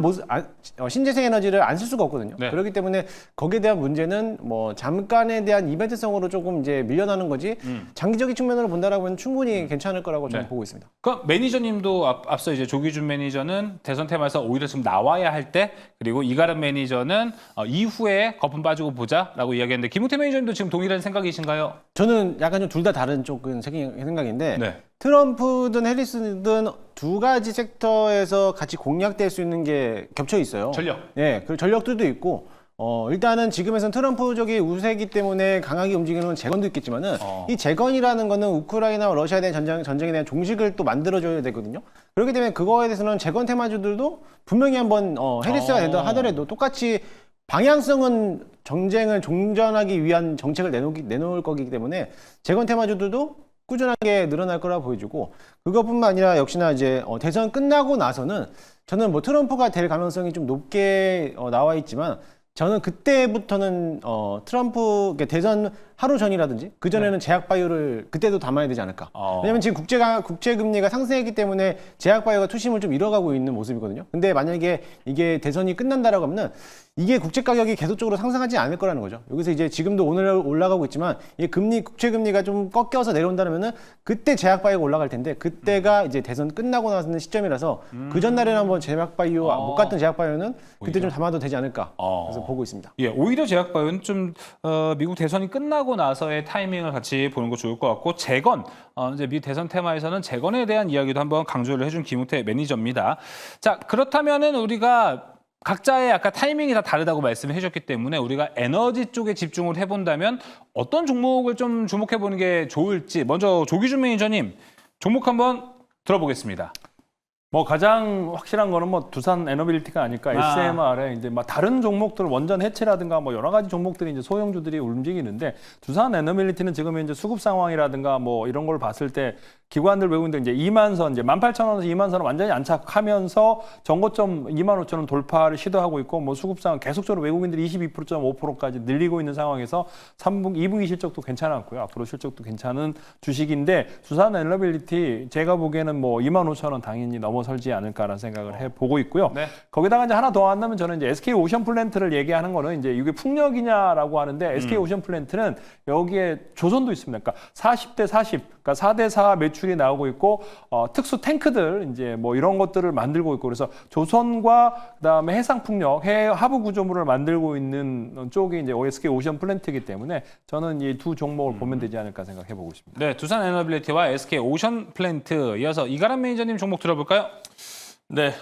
신재생에너지를 안 쓸 수가 없거든요. 네. 그렇기 때문에 거기에 대한 문제는 뭐 잠깐에 대한 이벤트성으로 조금 이제 밀려나는 거지 장기적인 측면으로 본다라면 충분히 괜찮을 거라고 저는 네. 보고 있습니다. 그 매니저님도 앞서 이제 조기준 매니저는 대선 테마에서 오히려 지금 나와야 할 때 그리고 이가람 매니저는 이후에 거품 빠지고 보자라고 이야기했는데 김웅태 매니저님도 지금 동일한 생각이신가요? 저는 약간 좀 둘 다 다른 쪽은 생각인데 네. 트럼프든 해리스든 두 가지 섹터에서 같이 공략될 수 있는 게 겹쳐 있어요. 전력. 네, 그 전력들도 있고 일단은 지금에서는 트럼프 쪽이 우세이기 때문에 강하게 움직이는 재건도 있겠지만은 이 재건이라는 거는 우크라이나와 러시아에 대한 전쟁에 대한 종식을 또 만들어줘야 되거든요. 그렇기 때문에 그거에 대해서는 재건 테마주들도 분명히 한번 해리스가 된다 하더라도 똑같이 방향성은 전쟁을 종전하기 위한 정책을 내놓을 거기 때문에 재건 테마주들도 꾸준하게 늘어날 거라 보여지고 그것뿐만 아니라 역시나 이제 대선 끝나고 나서는 저는 뭐 트럼프가 될 가능성이 좀 높게 나와 있지만 저는 그때부터는 트럼프 대선 하루 전이라든지 그 전에는 제약 바이오를 그때도 담아야 되지 않을까. 왜냐면 지금 국제 금리가 상승했기 때문에 제약 바이오가 투심을 좀 잃어가고 있는 모습이거든요. 근데 만약에 이게 대선이 끝난다라고 하면 이게 국제 가격이 계속적으로 상승하지 않을 거라는 거죠. 여기서 이제 지금도 오늘 올라가고 있지만 이 국제 금리가 좀 꺾여서 내려온다면은 그때 제약 바이오가 올라갈 텐데 그때가 이제 대선 끝나고 나서는 시점이라서 그 전날에는 한번 제약 바이오 못 갔던 제약 바이오는 그때 좀 담아도 되지 않을까. 그래서 보고 있습니다. 예, 오히려 제약바이오는 좀 미국 대선이 끝나고 나서의 타이밍을 같이 보는 거 좋을 것 같고 재건 이제 미 대선 테마에서는 재건에 대한 이야기도 한번 강조를 해준 김웅태 매니저입니다. 자, 그렇다면은 우리가 각자의 아까 타이밍이 다 다르다고 말씀을 해주셨기 때문에 우리가 에너지 쪽에 집중을 해본다면 어떤 종목을 좀 주목해 보는 게 좋을지 먼저 조기준 매니저님 종목 한번 들어보겠습니다. 뭐 가장 확실한 거는 뭐 두산 에너빌리티가 아닐까. SMR에 이제 막 다른 종목들 원전 해체라든가 뭐 여러 가지 종목들이 이제 소형주들이 움직이는데 두산 에너빌리티는 지금 이제 수급 상황이라든가 뭐 이런 걸 봤을 때 기관들 외국인들 이제 2만 선 이제 18,000원에서 2만 선을 완전히 안착하면서 전고점 25,000원 돌파를 시도하고 있고 뭐 수급 상황 계속적으로 외국인들이 22.5%까지 늘리고 있는 상황에서 2분기 실적도 괜찮았고요. 앞으로 실적도 괜찮은 주식인데 두산 에너빌리티 제가 보기에는 뭐 25,000원 당연히 넘어설지 않을까라는 생각을 해보고 있고요. 네. 거기다가 이제 하나 더 한다면 저는 이제 SK 오션 플랜트를 얘기하는 거는 이제 이게 풍력이냐라고 하는데 SK 오션 플랜트는 여기에 조선도 있습니다. 그러니까 40대 40 그러니까 4대4 매출이 나오고 있고 특수 탱크들 이제 뭐 이런 것들을 만들고 있고 그래서 조선과 그다음에 해상풍력, 해외 하부 구조물을 만들고 있는 쪽이 이제 SK 오션 플랜트이기 때문에 저는 이 두 종목을 보면 되지 않을까 생각해 보고 있습니다. 네, 두산 에너빌리티와 SK 오션 플랜트 이어서 이가람 매니저님 종목 들어볼까요? 네,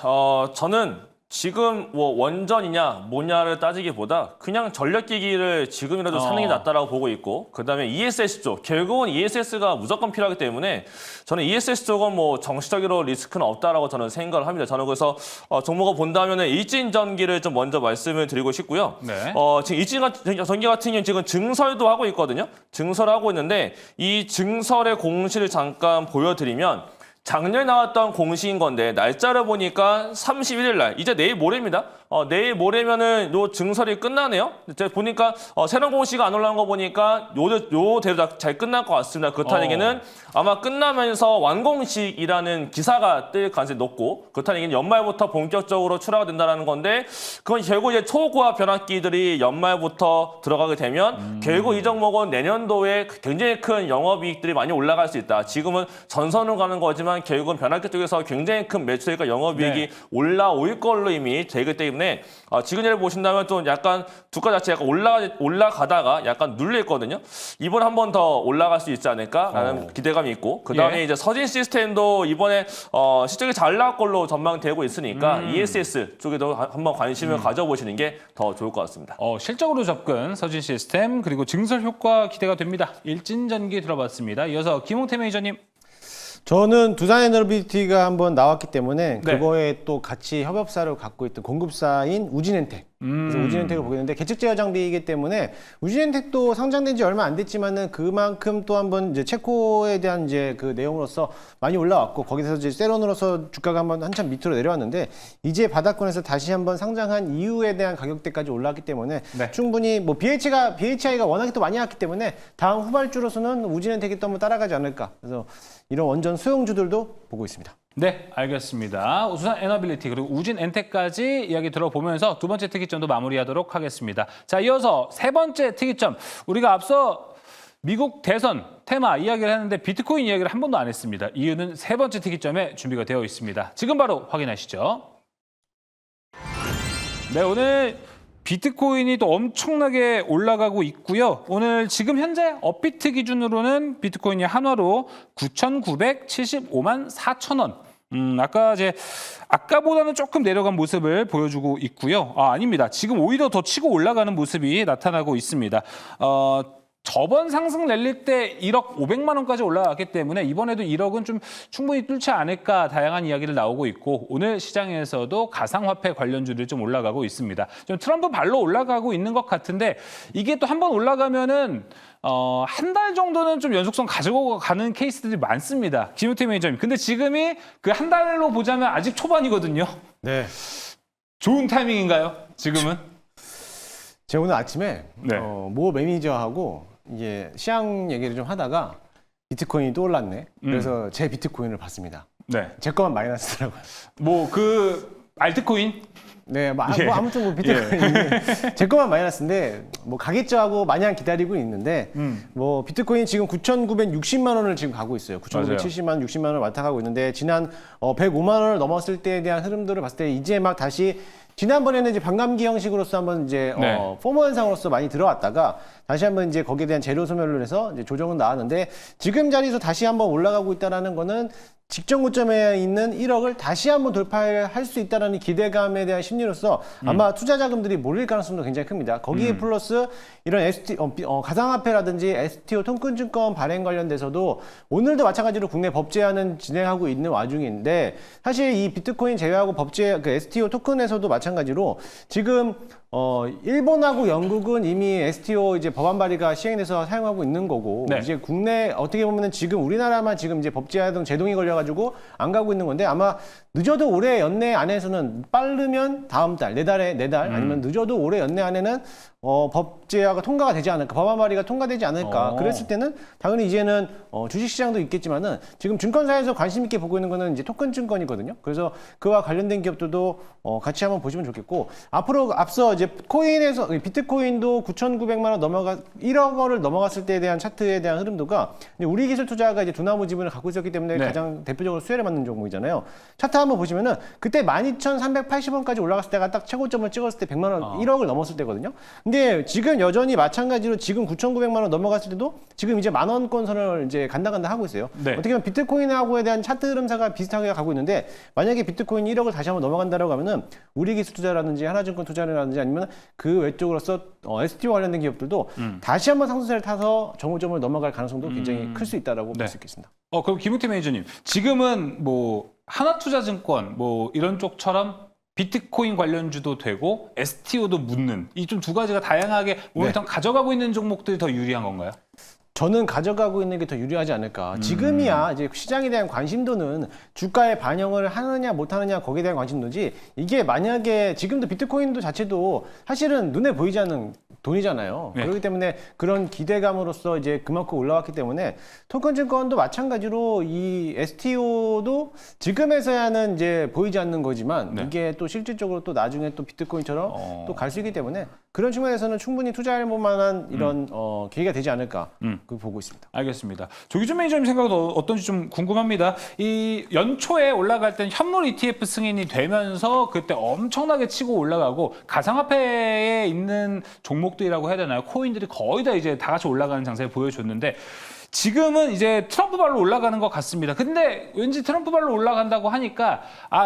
저는 지금 뭐 원전이냐 뭐냐를 따지기보다 그냥 전력기기를 지금이라도 사는 게 낫다라고 보고 있고 그다음에 ESS 쪽 결국은 ESS가 무조건 필요하기 때문에 저는 ESS 쪽은 뭐 정치적으로 리스크는 없다라고 저는 생각을 합니다. 저는 그래서 종목을 본다면은 일진전기를 좀 먼저 말씀을 드리고 싶고요. 네. 지금 일진전기 같은 경우는 지금 증설도 하고 있거든요. 증설을 하고 있는데 이 증설의 공시를 잠깐 보여드리면 작년에 나왔던 공시인 건데 날짜를 보니까 31일 날 이제 내일 모레입니다. 내일 모레면은 요 증설이 끝나네요. 제가 보니까 새로운 공시가 안 올라온 거 보니까 요대로 잘 끝날 것 같습니다. 그렇다는 얘기는 아마 끝나면서 완공식이라는 기사가 뜰 가능성이 높고 그렇다는 얘기는 연말부터 본격적으로 출하가 된다는 건데 그건 결국 이제 초고압 변압기들이 연말부터 들어가게 되면 결국 이 종목은 내년도에 굉장히 큰 영업이익들이 많이 올라갈 수 있다. 지금은 전선으로 가는 거지만 결국은 변압기 쪽에서 굉장히 큰 매출과 영업이익이 올라올 걸로 이미 되기 때문에 지금 예를 보신다면 좀 약간 주가 자체 약간 올라가다가 약간 눌려있거든요. 이번에 한 번 더 올라갈 수 있지 않을까라는 기대감이 있고 그다음에 이제 서진 시스템도 이번에 실적이 잘 나올 걸로 전망되고 있으니까 ESS 쪽에도 한번 관심을 가져보시는 게 더 좋을 것 같습니다. 실적으로 접근 서진 시스템 그리고 증설 효과 기대가 됩니다. 일진전기 들어봤습니다. 이어서 김홍태 매니저님. 저는 두산 에너빌리티가 한번 나왔기 때문에 네. 그거에 또 같이 협업사를 갖고 있던 공급사인 우진엔텍. 그래서 우진엔텍을 보겠는데 계측 제어 장비이기 때문에 우진엔텍도 상장된 지 얼마 안 됐지만은 그만큼 또 한번 이제 체코에 대한 이제 그 내용으로서 많이 올라왔고 거기서 이제 세론으로서 주가가 한번 한참 밑으로 내려왔는데 이제 바닥권에서 다시 한번 상장한 이후에 대한 가격대까지 올라왔기 때문에 네. 충분히 뭐 BHI가 워낙에 또 많이 왔기 때문에 다음 후발주로서는 우진엔텍이 또 한번 따라가지 않을까. 그래서 이런 원전 수용주들도 보고 있습니다. 네, 알겠습니다. 두산 에너빌리티 그리고 우진 엔텍까지 이야기 들어보면서 두 번째 특이점도 마무리하도록 하겠습니다. 자, 이어서 세 번째 특이점. 우리가 앞서 미국 대선 테마 이야기를 했는데 비트코인 이야기를 한 번도 안 했습니다. 이유는 세 번째 특이점에 준비가 되어 있습니다. 지금 바로 확인하시죠. 네, 오늘 비트코인이 또 엄청나게 올라가고 있고요. 오늘 지금 현재 업비트 기준으로는 비트코인이 한화로 9,975만 4천 원. 아까보다는 조금 내려간 모습을 보여주고 있고요. 아닙니다. 지금 오히려 더 치고 올라가는 모습이 나타나고 있습니다. 저번 상승 랠리 때 1억 500만 원까지 올라갔기 때문에 이번에도 1억은 좀 충분히 뚫지 않을까 다양한 이야기를 나오고 있고 오늘 시장에서도 가상화폐 관련주들이 좀 올라가고 있습니다. 좀 트럼프 발로 올라가고 있는 것 같은데 이게 또 한 번 올라가면은 한 달 정도는 좀 연속성 가지고 가는 케이스들이 많습니다. 김우태 매니저님. 근데 지금이 그 한 달로 보자면 아직 초반이거든요. 네. 좋은 타이밍인가요? 지금은? 제가 오늘 아침에 네. 모 매니저하고 이게 시황 얘기를 좀 하다가 비트코인이 또 올랐네. 그래서 제 비트코인을 봤습니다. 네. 제 것만 마이너스더라고요. 뭐 그 알트코인? 네, 뭐, 예. 뭐 아무튼 뭐 비트코인이 제 것만 마이너스인데 뭐 가겠죠 하고 마냥 기다리고 있는데 뭐 비트코인 지금 9,960만 원을 지금 가고 있어요. 9,970만 60만 원을 왔다 가고 있는데 지난 105만 원을 넘었을 때에 대한 흐름들을 봤을 때 이제 막 다시 지난번에는 이제 반감기 형식으로서 한번 이제 네. 포모 현상으로서 많이 들어왔다가 다시 한번 이제 거기에 대한 재료 소멸을 해서 이제 조정은 나왔는데 지금 자리에서 다시 한번 올라가고 있다라는 거는 직전 고점에 있는 1억을 다시 한번 돌파할 수 있다는 기대감에 대한 심리로서 아마 투자 자금들이 몰릴 가능성도 굉장히 큽니다. 거기에 플러스 이런 가상화폐라든지 STO 토큰증권 발행 관련돼서도 오늘도 마찬가지로 국내 법 제한은 진행하고 있는 와중인데 사실 이 비트코인 제외하고 법 제한 그 STO 토큰에서도 마찬가지로 지금 일본하고 영국은 이미 STO 이제 법안 발의가 시행돼서 사용하고 있는 거고 네. 이제 국내 어떻게 보면은 지금 우리나라만 지금 이제 법 제한 제동이 걸려가지고 안 가고 있는 건데 아마 늦어도 올해 연내 안에서는 빠르면 다음 달, 내달 아니면 늦어도 올해 연내 안에는 법제화가 통과가 되지 않을까, 법안 발의가 통과되지 않을까. 그랬을 때는 당연히 이제는 주식시장도 있겠지만은 지금 증권사에서 관심 있게 보고 있는 거는 이제 토큰 증권이거든요. 그래서 그와 관련된 기업들도 같이 한번 보시면 좋겠고 앞으로 앞서 이제 코인에서 비트코인도 9,900만 원 1억 원을 넘어갔을 때에 대한 차트에 대한 흐름도가 이제 우리 기술 투자가 이제 두나무 지분을 갖고 있었기 때문에 네. 가장 대표적으로 수혜를 받는 종목이잖아요. 차트 한번 보시면은 그때 12,380원까지 올라갔을 때가 딱 최고점을 찍었을 때 100만 원, 1억을 넘었을 때거든요. 근데 지금 여전히 마찬가지로 지금 9,900만 원 넘어갔을 때도 지금 이제 10,000원권 선을 이제 간다 하고 있어요. 네. 어떻게 보면 비트코인하고에 대한 차트 흐름사가 비슷하게 가고 있는데 만약에 비트코인이 1억을 다시 한번 넘어간다라고 하면은 우리 기술 투자라든지 하나증권 투자라든지 아니면 그 외쪽으로서 STO 관련된 기업들도 다시 한번 상승세를 타서 정오점을 넘어갈 가능성도 굉장히 클 수 있다라고 네. 볼 수 있겠습니다. 그럼 김우태 매니저님, 지금은 뭐 하나투자증권 뭐 이런 쪽처럼 비트코인 관련주도 되고 STO도 묻는 이 좀 두 가지가 다양하게 모니터 가져가고 있는 종목들이 더 유리한 건가요? 저는 가져가고 있는 게 더 유리하지 않을까. 지금이야 이제 시장에 대한 관심도는 주가에 반영을 하느냐 못하느냐 거기에 대한 관심도지 이게 만약에 지금도 비트코인도 자체도 사실은 눈에 보이지 않는 돈이잖아요. 네. 그렇기 때문에 그런 기대감으로써 이제 그만큼 올라왔기 때문에 토큰 증권도 마찬가지로 이 STO도 지금에서야는 이제 보이지 않는 거지만 네. 이게 또 실질적으로 또 나중에 또 비트코인처럼 또 갈 수 있기 때문에 그런 측면에서는 충분히 투자할 만한 이런 계기가 되지 않을까 그 보고 있습니다. 알겠습니다. 조기준 매니저님 생각은 어떤지 좀 궁금합니다. 이 연초에 올라갈 땐 현물 ETF 승인이 되면서 그때 엄청나게 치고 올라가고 가상화폐에 있는 종목들이라고 해야 되나요? 코인들이 거의 다 이제 다 같이 올라가는 장세를 보여줬는데 지금은 이제 트럼프 발로 올라가는 것 같습니다. 근데 왠지 트럼프 발로 올라간다고 하니까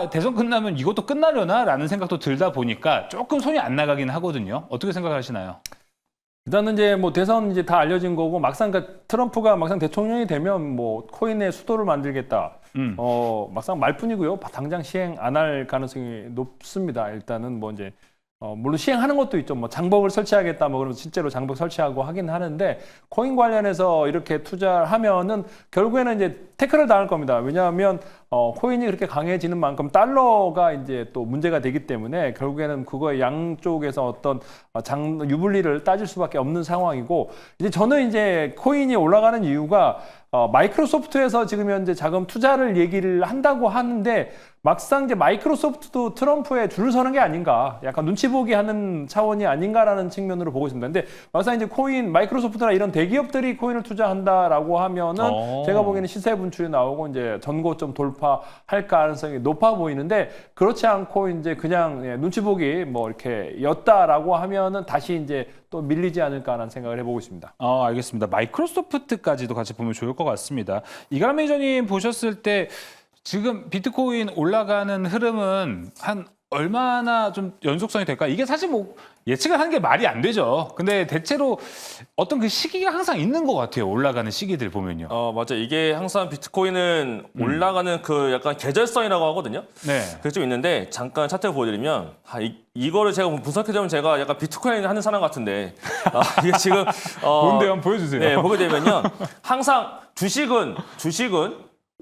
대선 끝나면 이것도 끝나려나? 라는 생각도 들다 보니까 조금 손이 안 나가긴 하거든요. 어떻게 생각하시나요? 일단은 이제 뭐 대선 이제 다 알려진 거고 막상 트럼프가 막상 대통령이 되면 뭐 코인의 수도를 만들겠다. 막상 말뿐이고요. 당장 시행 안 할 가능성이 높습니다. 일단은 뭐 이제 물론 시행하는 것도 있죠. 뭐 장벽을 설치하겠다. 뭐 그러면 실제로 장벽 설치하고 하긴 하는데 코인 관련해서 이렇게 투자를 하면은 결국에는 이제 태클을 당할 겁니다. 왜냐하면 코인이 그렇게 강해지는 만큼 달러가 이제 또 문제가 되기 때문에 결국에는 그거의 양쪽에서 어떤 유불리를 따질 수밖에 없는 상황이고 이제 저는 이제 코인이 올라가는 이유가 마이크로소프트에서 지금 현재 자금 투자를 얘기를 한다고 하는데 막상 이제 마이크로소프트도 트럼프에 줄을 서는 게 아닌가 약간 눈치 보기 하는 차원이 아닌가라는 측면으로 보고 있습니다. 근데 막상 이제 마이크로소프트나 이런 대기업들이 코인을 투자한다라고 하면은 제가 보기에는 시세 분출이 나오고 이제 전고점 돌파할 가능성이 높아 보이는데 그렇지 않고 이제 그냥 눈치 보기 뭐 이렇게 였다라고 하면은 다시 이제 또 밀리지 않을까라는 생각을 해보고 있습니다. 알겠습니다. 마이크로소프트까지도 같이 보면 좋을 것 같습니다. 이가람 매니저님 보셨을 때 지금 비트코인 올라가는 흐름은 한 얼마나 좀 연속성이 될까? 이게 사실 뭐 예측을 하는 게 말이 안 되죠. 근데 대체로 어떤 그 시기가 항상 있는 것 같아요. 올라가는 시기들 보면요. 맞아. 이게 항상 비트코인은 올라가는 그 약간 계절성이라고 하거든요. 네. 그게 좀 있는데 잠깐 차트를 보여드리면 이거를 제가 분석해보면 제가 약간 비트코인 하는 사람 같은데 이게 지금 뭔데 한번 보여주세요. 네, 보게 되면요. 항상 주식은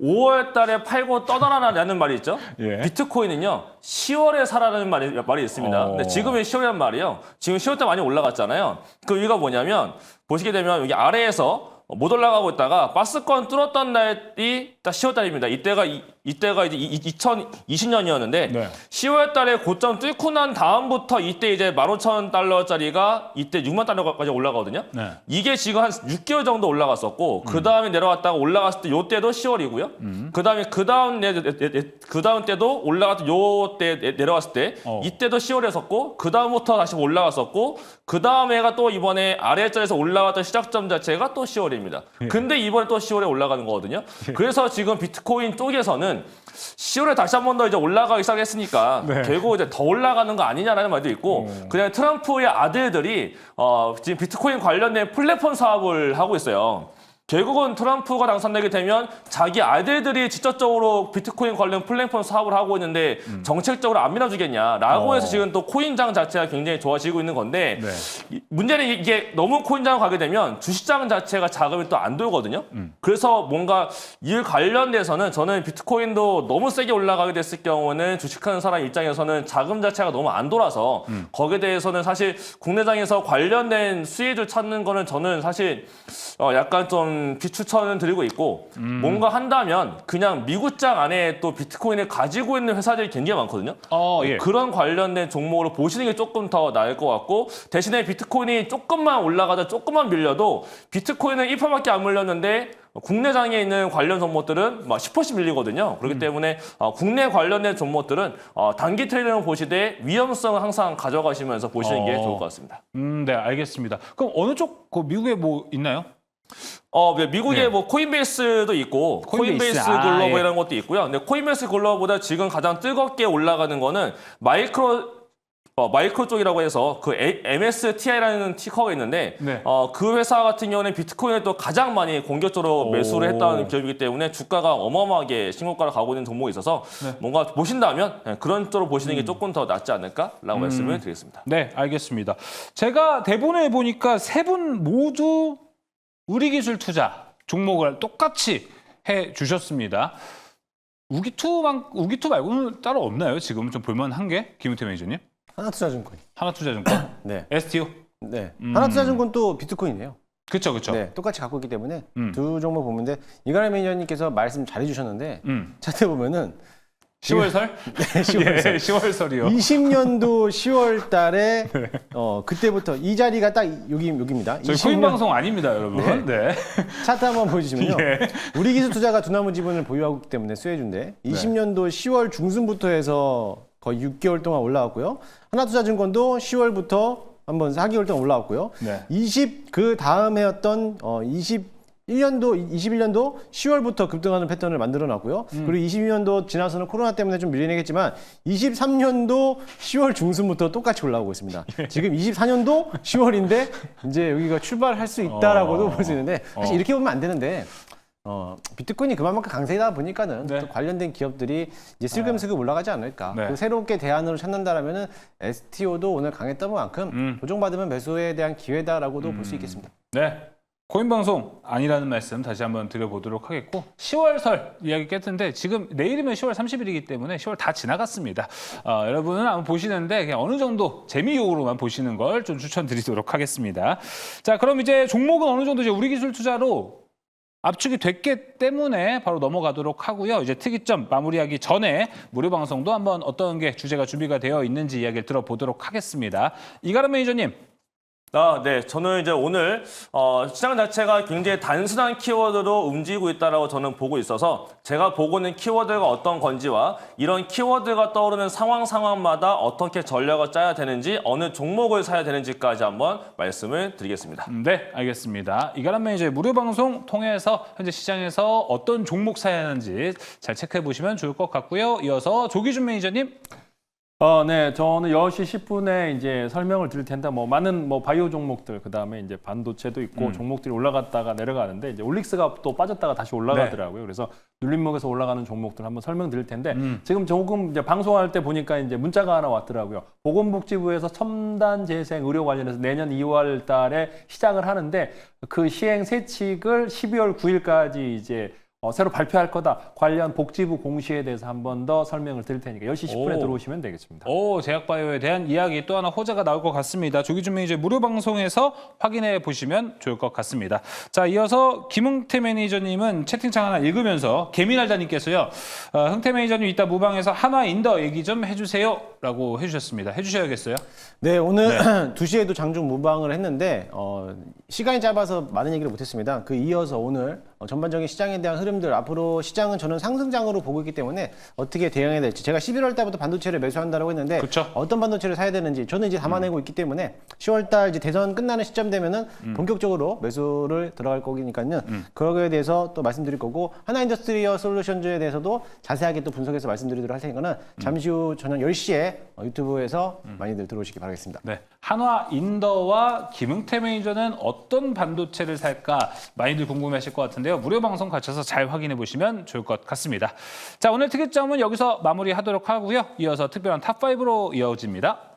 5월 달에 팔고 떠나라는 말이 있죠. 예. 비트코인은요. 10월에 사라는 말이 있습니다. 근데 지금이 10월이란 말이에요. 지금 10월 때 많이 올라갔잖아요. 그 이유가 뭐냐면 보시게 되면 여기 아래에서 못 올라가고 있다가 박스권 뚫었던 날이 딱 10월 달입니다. 이때가 이제 2020년이었는데 네. 10월 달에 고점 뚫고 난 다음부터 이때 이제 15,000달러짜리가 이때 6만 달러까지 올라가거든요. 네. 이게 지금 한 6개월 정도 올라갔었고 그 다음에 내려왔다가 올라갔을 때 요때도 10월이고요. 그 다음 때도 올라갔을 때 요때 내려왔을 때 이때도 10월이었었고 그 다음부터 다시 올라갔었고 그 다음에가 또 이번에 아래자리에서 올라갔던 시작점 자체가 또 10월입니다. 근데 이번에 또 10월에 올라가는 거거든요. 그래서 지금 비트코인 쪽에서는 10월에 다시 한 번 더 이제 올라가기 시작했으니까 네. 결국 이제 더 올라가는 거 아니냐라는 말도 있고 그냥 트럼프의 아들들이 지금 비트코인 관련된 플랫폼 사업을 하고 있어요. 결국은 트럼프가 당선되게 되면 자기 아들들이 직접적으로 비트코인 관련 플랫폼 사업을 하고 있는데 정책적으로 안 밀어주겠냐라고 해서 지금 또 코인장 자체가 굉장히 좋아지고 있는 건데 문제는 이게 너무 코인장 가게 되면 주식장 자체가 자금이 또 안 돌거든요. 그래서 뭔가 이 관련돼서는 저는 비트코인도 너무 세게 올라가게 됐을 경우는 주식하는 사람 입장에서는 자금 자체가 너무 안 돌아서 거기에 대해서는 사실 국내장에서 관련된 수혜를 찾는 거는 저는 사실 약간 좀 좀 비추천을 드리고 있고 뭔가 한다면 그냥 미국장 안에 또 비트코인을 가지고 있는 회사들이 굉장히 많거든요. 예. 그런 관련된 종목으로 보시는 게 조금 더 나을 것 같고 대신에 비트코인이 조금만 올라가다 조금만 밀려도 비트코인은 1%밖에 안 밀렸는데 국내장에 있는 관련 종목들은 막 10%씩 밀리거든요. 그렇기 때문에 국내 관련된 종목들은 단기 트레이딩을 보시되 위험성을 항상 가져가시면서 보시는 게 좋을 것 같습니다. 네, 알겠습니다. 그럼 어느 쪽 미국에 뭐 있나요? 네, 미국에 네. 뭐 코인베이스도 있고 코인베이스. 코인베이스 글로벌이라는 것도 있고요. 근데 코인베이스 글로벌보다 지금 가장 뜨겁게 올라가는 거는 마이크로 쪽이라고 해서 그 MSTI라는 티커가 있는데 네. 그 회사 같은 경우는 비트코인을 또 가장 많이 공격적으로 매수를 했다는 기업이기 때문에 주가가 어마어마하게 신고가를 가고 있는 종목이 있어서 뭔가 보신다면 그런 쪽으로 보시는 게 조금 더 낫지 않을까라고 말씀을 드리겠습니다. 네, 알겠습니다. 제가 대본에 보니까 세 분 모두 우리기술 투자 종목을 똑같이 해 주셨습니다. 우기투 말고는 따로 없나요? 지금 좀 볼만한 게 김은태 매니저님? 하나투자증권. 하나투자증권, 네. STO. 네. 하나투자증권도 비트코인이에요. 그렇죠, 그렇죠. 네, 똑같이 갖고 있기 때문에 두 종목 보는데 이가람 매니저님께서 말씀 잘해주셨는데 차트 보면은 10월설? 네, 10월설. 예, 10월설이요. 20년도 10월 달에 그때부터 이 자리가 딱 여기입니다. 저희 20년 코인 방송 아닙니다, 여러분. 네. 차트 한번 보여주시면요. 예. 우리 기술 투자가 두나무 지분을 보유하고 있기 때문에 수혜주인데 20년도 10월 중순부터 해서 거의 6개월 동안 올라왔고요. 하나투자증권도 10월부터 한번 4개월 동안 올라왔고요. 네. 그 다음 해였던 21년도 10월부터 급등하는 패턴을 만들어 놨고요. 그리고 22년도 지나서는 코로나 때문에 좀 밀리긴 했지만 23년도 10월 중순부터 똑같이 올라오고 있습니다. 지금 24년도 10월인데 이제 여기가 출발할 수 있다라고도 볼 수 있는데 사실 이렇게 보면 안 되는데 비트코인이 그만큼 강세다 보니까는 네. 또 관련된 기업들이 이제 슬금슬금 올라가지 않을까. 네. 그리고 새롭게 대안으로 찾는다라면은 STO도 오늘 강했던 만큼 조정받으면 매수에 대한 기회다라고도 볼 수 있겠습니다. 네. 코인 방송 아니라는 말씀 다시 한번 드려보도록 하겠고 10월설 이야기 깼는데 지금 내일이면 10월 30일이기 때문에 10월 다 지나갔습니다. 여러분은 아마 보시는데 그냥 어느 정도 재미용으로만 보시는 걸 좀 추천드리도록 하겠습니다. 자, 그럼 이제 종목은 어느 정도 이제 우리기술 투자로 압축이 됐기 때문에 바로 넘어가도록 하고요. 이제 특이점 마무리하기 전에 무료 방송도 한번 어떤 게 주제가 준비가 되어 있는지 이야기를 들어보도록 하겠습니다. 이가람 매니저님. 네. 저는 이제 오늘 시장 자체가 굉장히 단순한 키워드로 움직이고 있다라고 저는 보고 있어서 제가 보고 있는 키워드가 어떤 건지와 이런 키워드가 떠오르는 상황마다 어떻게 전략을 짜야 되는지 어느 종목을 사야 되는지까지 한번 말씀을 드리겠습니다. 네, 알겠습니다. 이가람 매니저의 무료 방송 통해서 현재 시장에서 어떤 종목 사야 하는지 잘 체크해 보시면 좋을 것 같고요. 이어서 조기준 매니저님. 네, 저는 10시 10분에 이제 설명을 드릴 텐데, 많은 바이오 종목들, 그 다음에 이제 반도체도 있고 종목들이 올라갔다가 내려가는데, 이제 올릭스가 또 빠졌다가 다시 올라가더라고요. 그래서 눌림목에서 올라가는 종목들 한번 설명드릴 텐데, 지금 조금 이제 방송할 때 보니까 이제 문자가 하나 왔더라고요. 보건복지부에서 첨단 재생 의료 관련해서 내년 2월 달에 시작을 하는데, 그 시행 세칙을 12월 9일까지 이제 새로 발표할 거다. 관련 복지부 공시에 대해서 한 번 더 설명을 드릴 테니까 10시 10분에 들어오시면 되겠습니다. 제약바이오에 대한 이야기 또 하나 호재가 나올 것 같습니다. 조기준 매니저 무료 방송에서 확인해 보시면 좋을 것 같습니다. 자, 이어서 김흥태 매니저님은 채팅창 하나 읽으면서 개미날다님께서요. 흥태 매니저님 이따 무방에서 한화인더 얘기 좀 해주세요. 라고 해주셨습니다. 해주셔야겠어요? 네, 오늘 2시에도 장중 무방을 했는데 시간이 짧아서 많은 얘기를 못했습니다. 그 이어서 오늘 전반적인 시장에 대한 흐름들 앞으로 시장은 저는 상승장으로 보고 있기 때문에 어떻게 대응해야 될지 제가 11월 달부터 반도체를 매수한다고 했는데 그쵸. 어떤 반도체를 사야 되는지 저는 이제 담아내고 있기 때문에 10월 달 이제 대선 끝나는 시점 되면은 본격적으로 매수를 들어갈 거니까요. 그거에 대해서 또 말씀드릴 거고 하나인더스트리어 솔루션즈에 대해서도 자세하게 또 분석해서 말씀드리도록 할 테니까는 잠시 후 저녁 10시에 유튜브에서 많이들 들어오시기 바라겠습니다. 네, 한화인더와 김흥태 매니저는 어떤 반도체를 살까 많이들 궁금해하실 것 같은데요. 무료 방송 거쳐서 잘 확인해 보시면 좋을 것 같습니다. 자, 오늘 특이점은 여기서 마무리하도록 하고요. 이어서 특별한 탑5로 이어집니다.